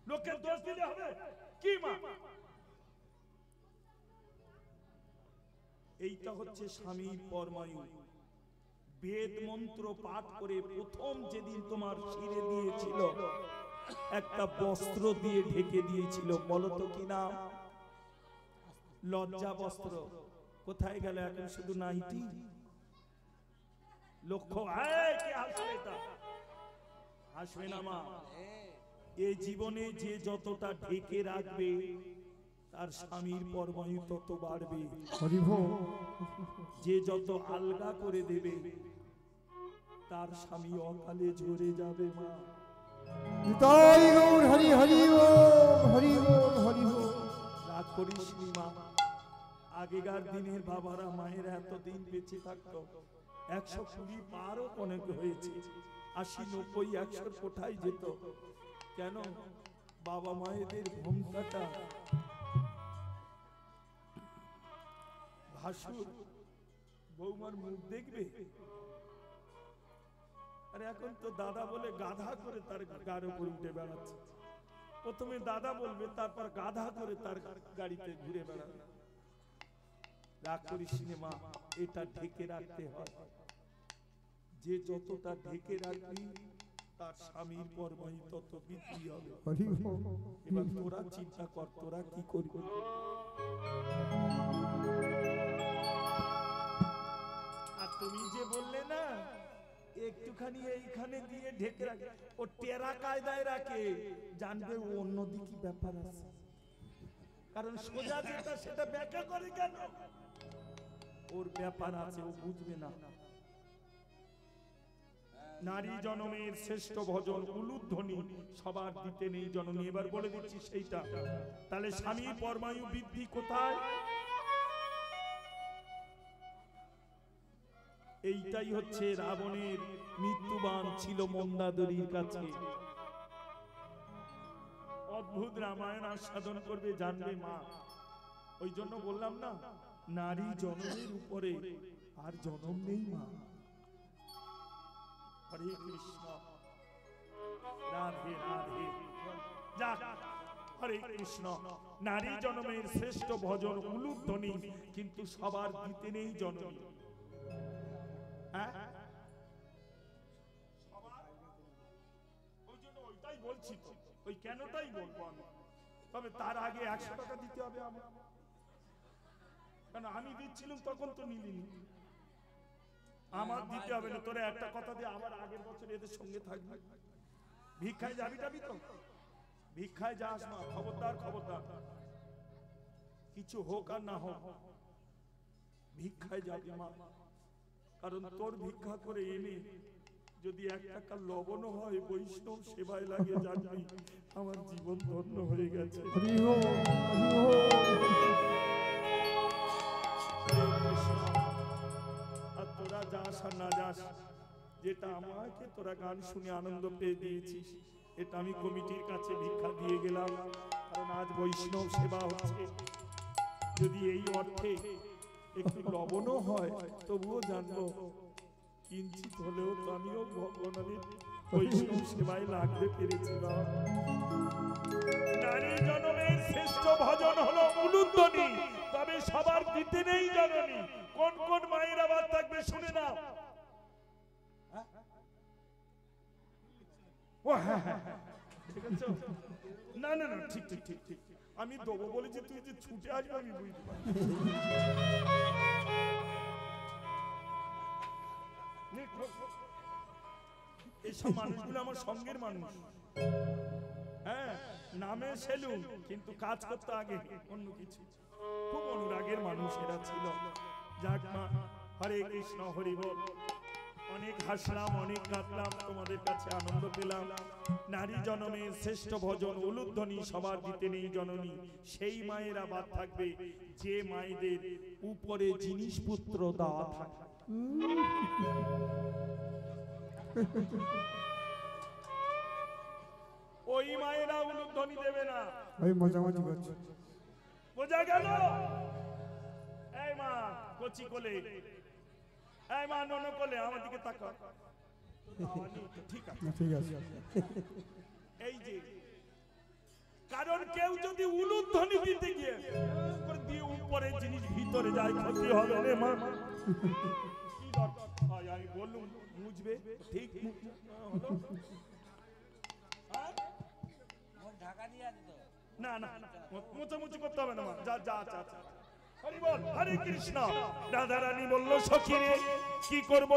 Speaker 1: লোকের দোষ দিলে হবে কি মা? এইটা হচ্ছে স্বামীর পরমায়ু। বেদ মন্ত্র পাঠ করে প্রথম যেদিন তোমার শিরে দিয়েছিল, একটা বস্ত্র দিয়ে ঢেকে দিয়েছিল, বলো তো কি নাম? লজ্জা বস্ত্র। কোথায় গেল এখন? শুধু নাইটি। লক্ষ্য আসবে না মা। এই জীবনে যে যতটা ঢেকে রাখবে, তার স্বামীর পরমায়ু তত বাড়বে। যে যত আলগা করে দেবে, তার স্বামী অকালে ঝরে যাবে মা।
Speaker 2: হরি হরি ওম, হরি ওম, হরি ওম।
Speaker 1: রাগ করিস নি মা। আগেকার দিনের বাবারা মায়েরা এতদিন বেঁচে থাকতো, 120 পারও অনেকে হয়েছে, 80, 90, 100 কোঠায় যেত। কেন? বাবা মায়েদের ভূমিকাটা। ভাসুর বৌমার মুখ দেখবে, আর এখন তো দাদা বলে গাধা করে তার গাড়ি উপরে উঠে বেড়াচ্ছে। প্রথমে দাদা বলবে, তারপর গাধা করে তার গাড়িতে ঘুরে বেড়াবে। রাগ করিস নে মা, এটা ঢেকে রাখতে হয়। যে যতটা ঢেকে রাখবি, তার স্বামীর পরমায়ু তত বৃদ্ধি হবে। এবার তোরা চিন্তা কর, তোরা কি করবি? আর তুমি যে বললে না ঢেকে রাখে, ও টেরা কায়দায় রাখে, জানবে ও অন্যদিকে ব্যাপার আছে। কারণ সোজা যেটা সেটা ব্যাখ্যা করে কেন, ওর ব্যাপার আছে, ও বুঝবে না। নারী জনমের শ্রেষ্ঠ ভজন উলুধ্বনি সবার দিতে নেই জননী। এবার বলে দিচ্ছি সেইটা। তাহলে স্বামী পরমায়ু বৃদ্ধি কোথায়? এইটাই হচ্ছে রাবণের মৃত্যুবাণ ছিল মন্দাদরীর কাছে। অদ্ভুত রামায়ণ আস্বাদন করবে, জানবে মা। ওই জন্য বললাম না, নারী জনমের উপরে আর জনম নেই মা। হরে কৃষ্ণ, রাধে রাধে। যাক, হরে কৃষ্ণ। নারী জনমের শ্রেষ্ঠ ভজন উলুধ্বনি, কিন্তু সবার দিতে নেই জননী। হ্যাঁ, ওই জন্য ওইটাই বলছি তো, ওই কেনটাই বলবো আমি। তবে তার আগে 100 টাকা দিতে হবে আমার, কারণ আমি দিচ্ছিলাম তখন তো নিলিনি। আমার দিতে হবে না, তোরা একটা কথা দিয়ে আবার আগের বছর এদের সঙ্গে থাকবি। ভিক্ষায় যাবি টাবি তো, ভিক্ষায় যাস না, খবরদার খবরদার। কিছু হোক আর না হোক, ভিক্ষায় যাবি মা। কারণ তোর ভিক্ষা করে এনে যদি 1 টাকা লবণ হয়, বৈষ্ণব সেবায় লাগে, জানবি আমার জীবন ধন্য হয়ে গেছে। আর তোরা যাস আর না যাস, যেটা আমাকে তোরা গান শুনে আনন্দ পেয়ে দিয়েছিস, এটা আমি কমিটির কাছে ভিক্ষা দিয়ে গেলাম। কারণ আজ বৈষ্ণব সেবা হচ্ছে, যদি এই অর্থে একটু লবণও হয় তবুও জানবো কিঞ্চিত হলেও তো আমিও ভগবানের বৈষ্ণব সেবায় লাগতে পেরেছিলাম। নারী জনমের শ্রেষ্ঠ ভজন হলো উলুধ্বনি, তবে সবার দিতে নেই জননী। কোন কোন মায়ের আবার থাকবে শুনে নাও। ও হ্যাঁ হ্যাঁ, ঠিক আছে। না না না, ঠিক ঠিক ঠিক ঠিক, আমি দেবো বলেছি, তুই যে ছুটে আসবে আমি বুঝতে পারি। এইসব মানুষগুলো আমার সঙ্গের মানুষ। হ্যাঁ, নামে সেলুন, কিন্তু কাজ করতে আগে অন্য কিছু। খুব অনুরাগের মানুষ এরা ছিল। যাক মা, হরে কৃষ্ণ, হরি বল। অনেক হাসলাম, অনেক কাঁদলাম, তোমাদের কাছে আনন্দ পেলাম। নারী জনমের শ্রেষ্ঠ ভজন উলুধ্বনি সবার দিতে নেই জননী। সেই মায়ের আবার থাকবে যে মায়েদের উপরে জিনিসপত্র দেওয়া থাকে। ওই মায়েরা উলুধ্বনি দেবে না।
Speaker 2: ওই মাঝামাঝি করছে।
Speaker 1: বোঝা গেল? এই মা কচি কোলে, এই মা ননো কোলে, আমার দিকে তাকাও। ঠিক আছে,
Speaker 2: ঠিক আছে।
Speaker 1: এই যে, কারণ কেউ যদি উলুধ্বনি দিতে গিয়ে দিয়ে উপরে জিনিস ভিতরে যায়, ক্ষতি হবে রে মা। কি দরকার? আমি বললুম মুছবে, ঠিক হলো।
Speaker 3: ঢাকা দিয়ে আছে তো।
Speaker 1: না না, মোচামুচি করতে হবে না মা, যা যা যা। হরি বল, হরে কৃষ্ণ। রাধা রানী বলল, সখী রে কি করব?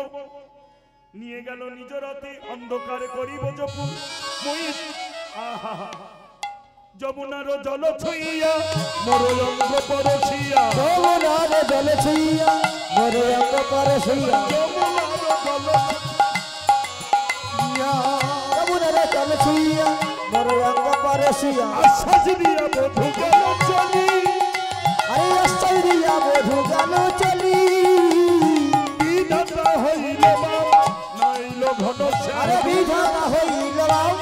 Speaker 1: নিয়ে গেল নিজ রথে, অন্ধকারে করিব জপু। মই আহা, যমুনার জল ছুঁইয়া মোর অঙ্গ পরশিয়া,
Speaker 2: যমুনার জল ছুঁইয়া মোর অঙ্গ পরশিয়া,
Speaker 1: যমুনার জল
Speaker 2: যমুনার জল ছুঁইয়া মোর অঙ্গ পরশিয়া,
Speaker 1: আশ্বাস দিয়া বধূ গেল চলি,
Speaker 2: আরে আশ্বাস দিয়া বধূ গেল চলি।
Speaker 1: বিধাতা হইল নাইল ঘনশ্যাম,
Speaker 2: আরে বিধাতা হইল রাম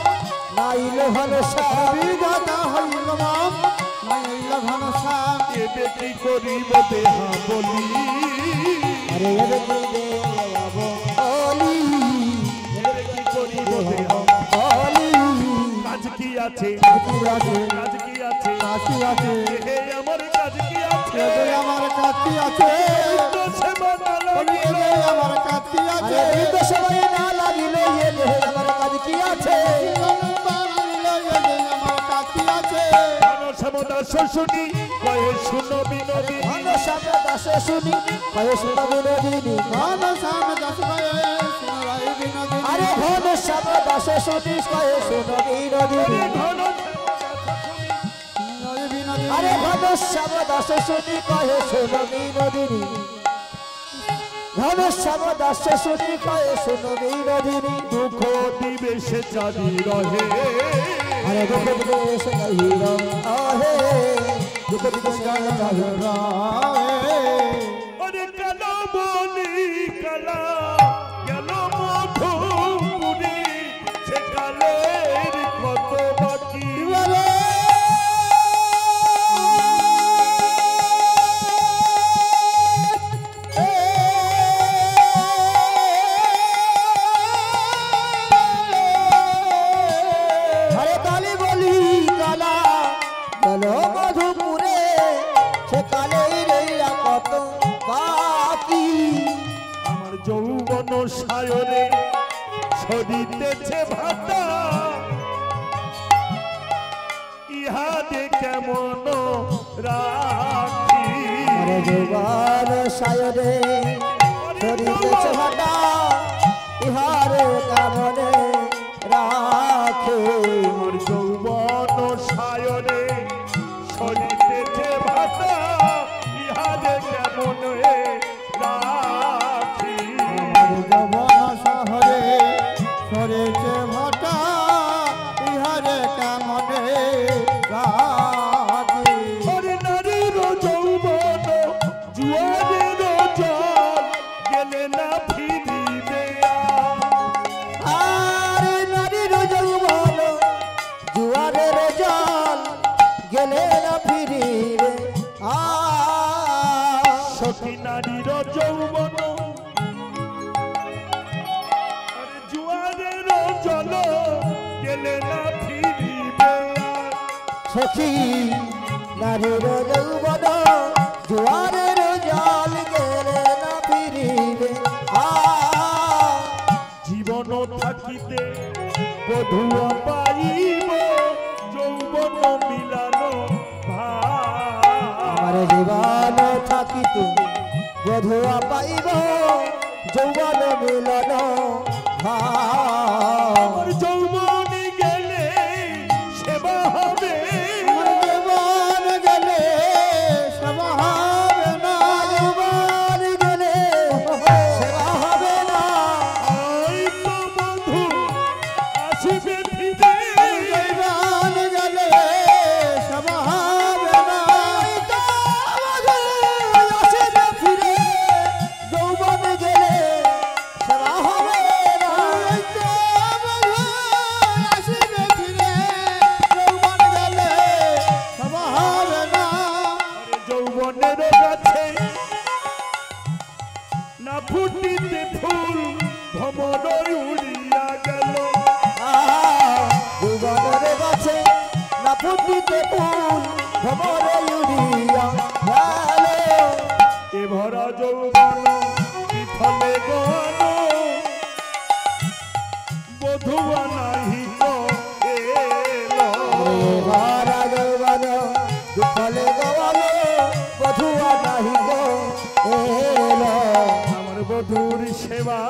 Speaker 2: নাইল ঘনশ্যাম, বিধাতা হইল রাম নাইল ঘনশ্যাম।
Speaker 1: এবে কি করিব দেহা বলি,
Speaker 2: আরে এবে কি দেব বলি,
Speaker 1: এবে কি করিব দেহা
Speaker 2: বলি।
Speaker 1: কাজ কি আছে,
Speaker 2: কি আছে,
Speaker 1: কাজ কি আছে,
Speaker 2: কাশি আছে,
Speaker 1: হে আমার কাজ কি আছে,
Speaker 2: এবে আমার কাশি আছে,
Speaker 1: তো সেবা না লাগিল,
Speaker 2: এবে আমার কাশি আছে, আরে তো সবাই না লাগিল, এবে আমার কাজ কি আছে, আমার কাশি আছে।
Speaker 1: ঘনশ্যাম দাস শুনি কয়ে শুনো বিনোদিনী,
Speaker 2: ঘনশ্যাম দাস শুনি কয়ে শুনো বিনোদিনী, ঘনশ্যাম দাস কয়ে শুনো বিনোদিনী, আরে ঘন শ্যাম দাস শুনি কয়ে শোনো বিনোদিনী আরে ঘন শ্যাম দাস শুনি কয়ে শোনো বিনোদিনী ঘন শ্যাম দাস শুনি কয়ে শোনো বিনোদিনী
Speaker 1: দুঃখ দিবে সে চাঁদি রহে
Speaker 2: আরে দুঃখ দিবে সে চাঁদি রহে দুঃখ দিবে সে চাঁদি রহে
Speaker 1: আরে কালো বলি কালা গেল মধুপুরি সে কালের কত বাকি
Speaker 2: আরে কালি বলি কালা গেল মধুপুরে সে কালের কত বাকি
Speaker 1: আমার যৌবন সায়রে ছড়িতেছে ভাটা ইহাদে কেমন রাখি
Speaker 2: আরে যৌবন সায়রে ছড়িতেছে ভাটা ইহারে কামনে রাখে
Speaker 1: আমার যৌবন সায়রে ছড়িতেছে ভাটা ইহাদে কেমন রাখি
Speaker 2: যৌবন শহরে ছড়িতেছে ভাটা ইহারে কামনে রাখে
Speaker 1: হরি নারীর যৌবন জুয়ারের জল গেলে না ফিরিবে
Speaker 2: আরে নারীর যৌবন জুয়ারের জল গেলে না ফিরিবে
Speaker 1: সখী নারীর যৌবন আরে জুয়ারের জল গেলে না ফিরিবে
Speaker 2: সখী নারীর যৌবন জুয়ারের জল গেলে না ফিরিবে
Speaker 1: জীবন থাকিতে বধুয়া পাইব যৌবন মিলানো
Speaker 2: আমার জীবন থাকিতে বধুয়া পাইব যৌবন মিলন
Speaker 1: আমার যৌবন গেলে সেবা হবে
Speaker 2: যৌবন গেলে সেবা হবে না যৌবন গেলে সেবা হবে না
Speaker 1: ওই তো বন্ধু আসিবে ফিরে
Speaker 2: যৌবন গেলে সেবা হবে না আসিবে ফিরে যৌবন গেলে সেবা হবে না আসিবে ফিরে যৌবন গেলে সেবা হবে না
Speaker 1: আরে যৌবনের কাছে না ফুটিতে ফুল ভ্রমণ উড়িয়া গেল
Speaker 2: যৌবনের গাছে না ফুটিতে ফুল ভ্রমরে উড়িয়া গেল
Speaker 1: এ ভরা যৌবন বিফলে গণ বধুয়া নাহি তো এলো
Speaker 2: ভারা যৌবন দুঃখলে গওয়ালো বধুয়া নাহি গো এলো
Speaker 1: আমার বধুর সেবা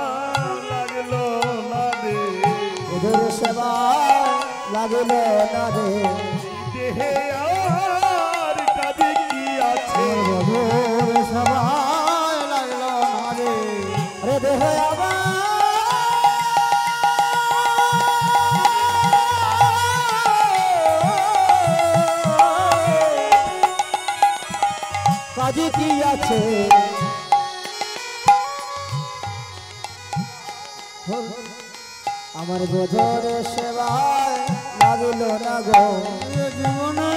Speaker 1: লাগলো না রে
Speaker 2: বধুর সেবা লাগিল না রে
Speaker 1: দেহে আর কাজে কি আছে
Speaker 2: বধুর সেবা লাগিল না রে রে দেহ আমার কাজে কি আছে আমার বোধর সেবায় লাগিল না গো জীবনে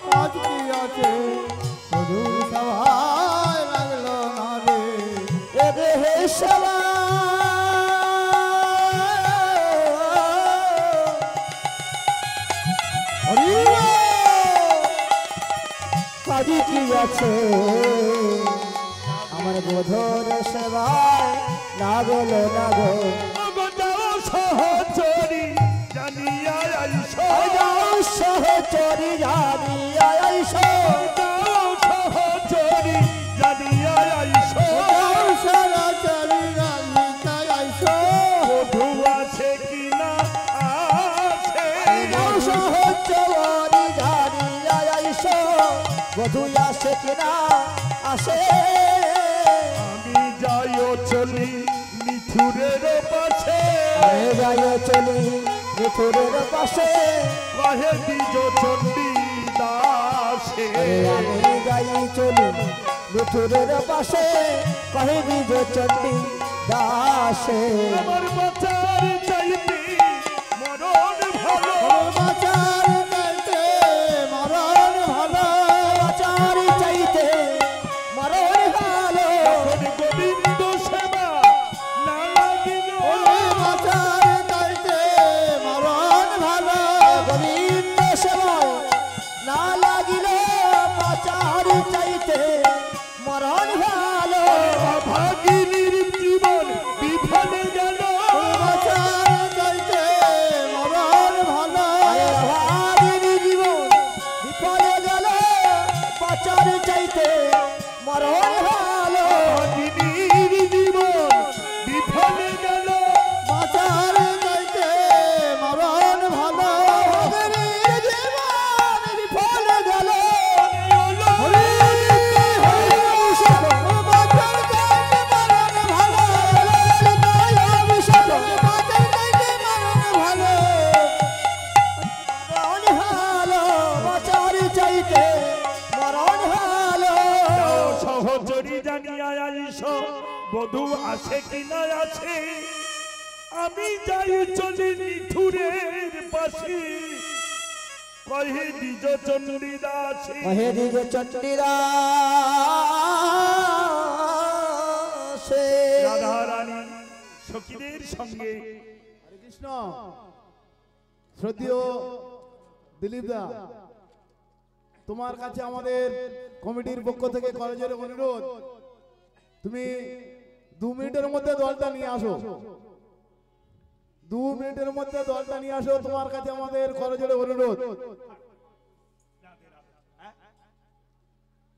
Speaker 2: কাজ কি আছে বোধর সেবায় লাগিল না রে এ দেহে সেবা কাজে কি আছে আমার বোধর সেবায় লাগল না গো
Speaker 1: সহচরি জানিয়া আইস
Speaker 2: সহচরি জানিয়া বধু আসে কিনা আসে
Speaker 1: আমি যাইও চলি নিথুরের পাশে
Speaker 2: আমি যাই চলি মিথুরের পাশে
Speaker 1: কহে দ্বিজ চণ্ডী দাসে
Speaker 2: আমি যাই চলি মিথুরের পাশে কহে নিজ চণ্ডী দাসে
Speaker 1: আমার বাঁচার চাইতে মরণ ভালো
Speaker 2: বাঁচার চাইতে মরণ ভালো বাঁচার চাইতে মরণ ভালো
Speaker 1: গোবিন্দ সেবা না লাগিল
Speaker 2: বাঁচার চাইতে মরণ ভালো গোবিন্দ সেবায় না লাগিল বাঁচার চাইতে মরণ ভালো
Speaker 1: ভাগিনীর জীবন বিফলে গেল
Speaker 2: বাঁচার চাইতে মরণ ভালো ভাগিনী জীবন বিফলে গেল বাঁচার চাইতে মরণ ভালো
Speaker 1: ভাগিনীর জীবন বিফলে গেল
Speaker 2: বাঁচার চাইতে মরণ ভালো ভাগিনীর জীবন বিফলে গেল
Speaker 1: সহচরী জানিয়া আইস বধূ আছে কিনা আছে আমি যাই চলি নিথুরের পাশে কহে দ্বিজ চণ্ডী দাসে রাধা রানী সখীদের সঙ্গে
Speaker 4: হরে কৃষ্ণ। শ্রদ্ধেয় দিলীপ দা, তোমার কাছে আমাদের কমিটির পক্ষ থেকে কলেজের অনুরোধ, তুমি 2 মিনিটের মধ্যে দলটা নিয়ে আসো। 2 মিনিটের মধ্যে দলটা নিয়ে আসো, তোমার কাছে আমাদের কলেজের অনুরোধ।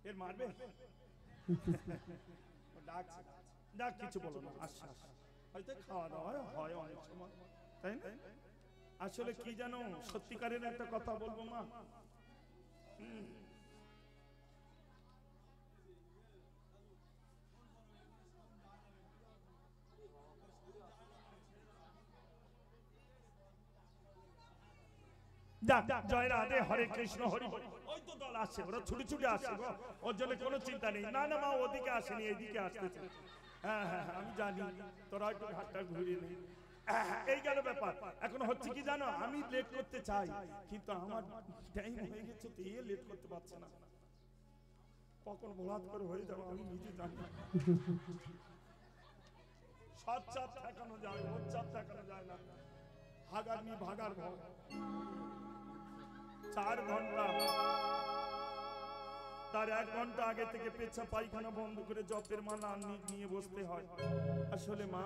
Speaker 1: এর মারবে ডাক কিছু বলো না আশ্বাস হয়তো খাওয়া দাওয়া হয় অনেক সময় তাই না আসলে কি জানো সত্যিকারের একটা কথা বলবো মা জয় রাধে হরে কৃষ্ণ হরি বল ওই তো দল আসছে ওরা ছুটি ছুটি আসছে গো ওর জন্য কোনো চিন্তা নেই না না মা ওদিকে আসেনি এদিকে আসতেছে হ্যাঁ হ্যাঁ আমি জানি তোরা একটু ঘাটটা ঘুরিয়ে নেই এই গেল ব্যাপার এখন হচ্ছে কি জানো আমি লেট করতে চাই কিন্তু আমার টাইম হয়ে গেছে তো এ লেট করতে পারছে না কখন বলাৎ করে হয়ে যাবে আমি নিজে জানি না সব চাপ ঠেকানো যায় ওর চাপ ঠেকানো যায় না হাগার নি ভাগার ভয় 4 ঘন্টা তার 1 ঘন্টা আগে থেকে পেচ্ছা পায়খানা বন্ধ করে জপের মালা নিয়ে বসতে হয় আসলে মা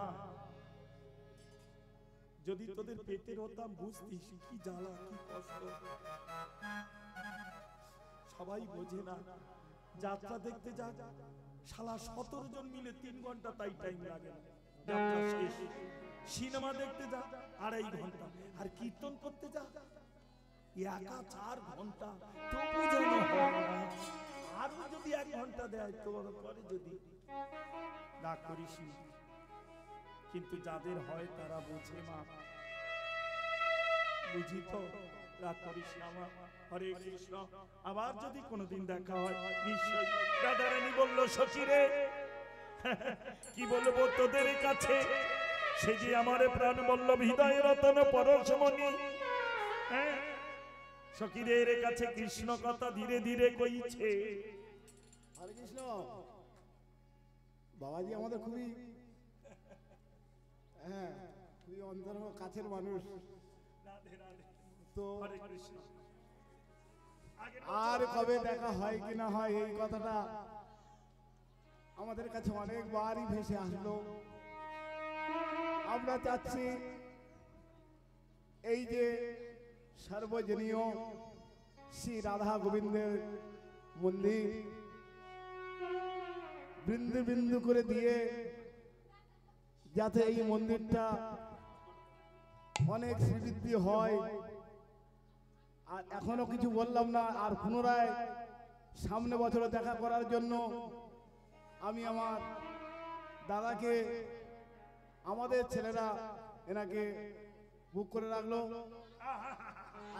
Speaker 1: যদি তোদের পেটের হতাম বুঝতিস কি জ্বালা কি কষ্ট সবাই বোঝে না যাত্রা দেখতে যা শালা 17 জন মিলে 3 ঘন্টা তাই টাইম লাগে না যাত্রা শেষ সিনেমা দেখতে যা 2.5 ঘন্টা আর কীর্তন করতে যা একা 4 ঘন্টা তবু যেন হয় না আর যদি 1 ঘন্টা দেয় তোর পরে যদি না করিস কিন্তু যাদের হয় তারা বোঝে মা বুঝি তো রাগ করিস না মা হরে কৃষ্ণ আবার যদি কোনোদিন দেখা হয় নিশ্চয় রাধারানী বলল সখী রে কি বলবো তোদের কাছে সে যে আমার প্রাণ বল্লভ হৃদয় রতন পরশমণি হ্যাঁ সখীদের কাছে কৃষ্ণ কথা ধীরে ধীরে কইছে
Speaker 4: হরে কৃষ্ণ। বাবাজি আমাদের খুবই খুবই অন্তর কাছের মানুষ তো
Speaker 1: হরে কৃষ্ণ
Speaker 4: আর কবে দেখা হয় কি না হয় এই কথাটা আমাদের কাছে অনেকবারই ভেসে আসলো। আমরা চাচ্ছি এই যে সর্বজনীয় শ্রী রাধা গোবিন্দের মন্দির বিন্দু বিন্দু করে দিয়ে যাতে এই মন্দিরটা অনেক শ্রীবৃদ্ধি হয়। আর এখনো কিছু বললাম না, আর পুনরায় সামনে বছরে দেখা করার জন্য আমি আমার দাদাকে, আমাদের ছেলেরা এনাকে বুক করে রাখলো।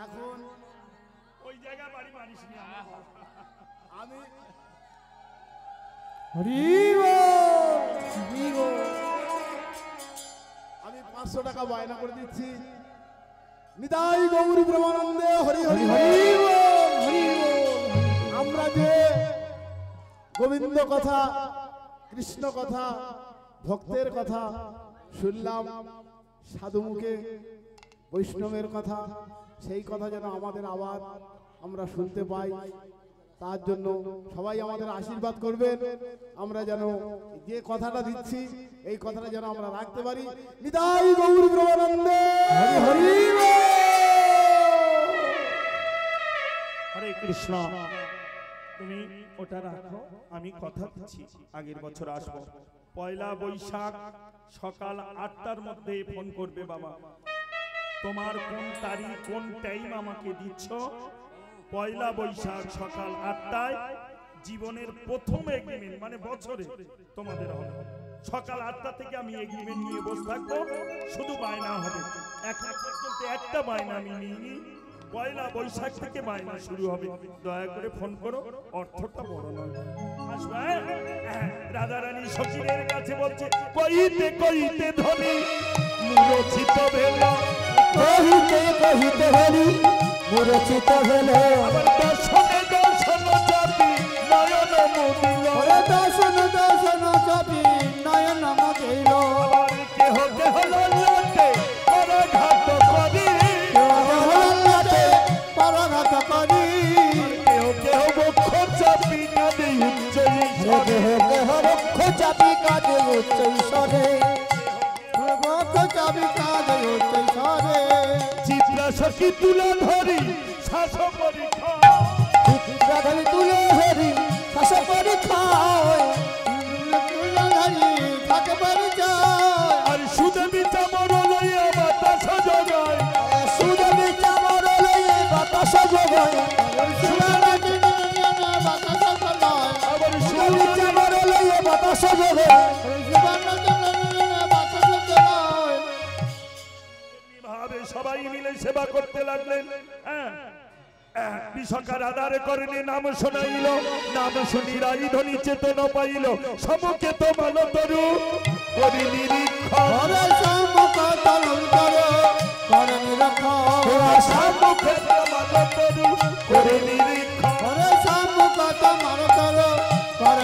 Speaker 4: এখন
Speaker 1: ওই জায়গায় বাড়ি মারিস নি
Speaker 4: আমি আমি 500 টাকা বায়না করে দিচ্ছি। নিতাই গৌরী ব্রহ্মানন্দে হরি হরি হরি হরি। আমরা যে গোবিন্দ কথা, কৃষ্ণ কথা, ভক্তের কথা শুনলাম সাধু মুখে, বৈষ্ণবের কথা, সেই কথা যেন আমাদের আবার আমরা শুনতে পাই। তার জন্য সবাই আমাদের আশীর্বাদ করবেন, আমরা যেন যে কথাটা দিচ্ছি এই কথাটা যেন আমরা রাখতে পারি। নিতাই গৌর ব্রহ্মানন্দে হরি হরি।
Speaker 1: হরে কৃষ্ণ। তুমি ওটা রাখো, আমি কথা দিচ্ছি আগের বছর আসবো। পয়লা বৈশাখ সকাল 8টার মধ্যে ফোন করবে বাবা। তোমার কোন তারিখ কোন টাইম আমাকে দিচ্ছ? পয়লা বৈশাখ সকাল 8টায় জীবনের প্রথম এগ্রিমেন্ট, মানে বছরে তোমাদের হবে। সকাল 8টা থেকে আমি এগ্রিমেন্ট নিয়ে বসে থাকবো, শুধু বায়না হবে। এখন পর্যন্ত একটা বায়না আমি নিইনি, পয়লা বৈশাখ থেকে বায়না শুরু হবে। দয়া করে ফোন করো, অর্থটা বড় নয়। আসবে রাধারানী সচিনের কাছে বলছে, কইতে কইতে ধনী মুরচিত ভেল,
Speaker 2: কহিতে কহিতে হরি মুরচিত হল।
Speaker 1: আবার দর্শনে দর্শন চাপি নয়ন মুদিল,
Speaker 2: দর্শন দর্শন চাপি নয়ন মুদিল।
Speaker 1: আবার কেহ কেহ ললাটে পরাঘাত করি,
Speaker 2: পরাঘাত করি।
Speaker 1: কেহ কেহ বক্ষ চাপি কাঁদে উচ্চ
Speaker 2: দেহ দেহ রক্ষ চাপি কাঁদে উচ্চ ঈশ্বরে, রক্ষ চাপি কাঁদে উচ্চ ঈশ্বরে।
Speaker 1: চিত্রা সখী তুলা ধরি শ্বাস পরীক্ষা,
Speaker 2: চিত্রা ধরি তুলে ধরি শ্বাস পরীক্ষায়, তুলে ধরি থাকে পরিচয়।
Speaker 1: আর সুদেবী চামর লইয়া বাতাস জগায়,
Speaker 2: সুদেবী চামর লইয়া বাতাস জগায়,
Speaker 1: আবার
Speaker 2: সুদেবী চামর লইয়া বাতাস জগায়।
Speaker 1: ভাবে সবাই মিলে সেবা করতে লাগলেন। বিশাখার আধার করলে নাম শোনাইল, নাম শুনি রাই ধ্বনি চেতন পাইল, সমকে তো মানো তরু করি নিরীক্ষণ,
Speaker 2: সম্মুখে তো মানো তরু
Speaker 1: করে নিরীক্ষণ।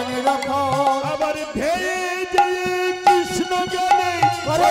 Speaker 2: নিরীক্ষণ।
Speaker 1: আবার ভেয়ে যে কৃষ্ণ জ্ঞানে
Speaker 2: করে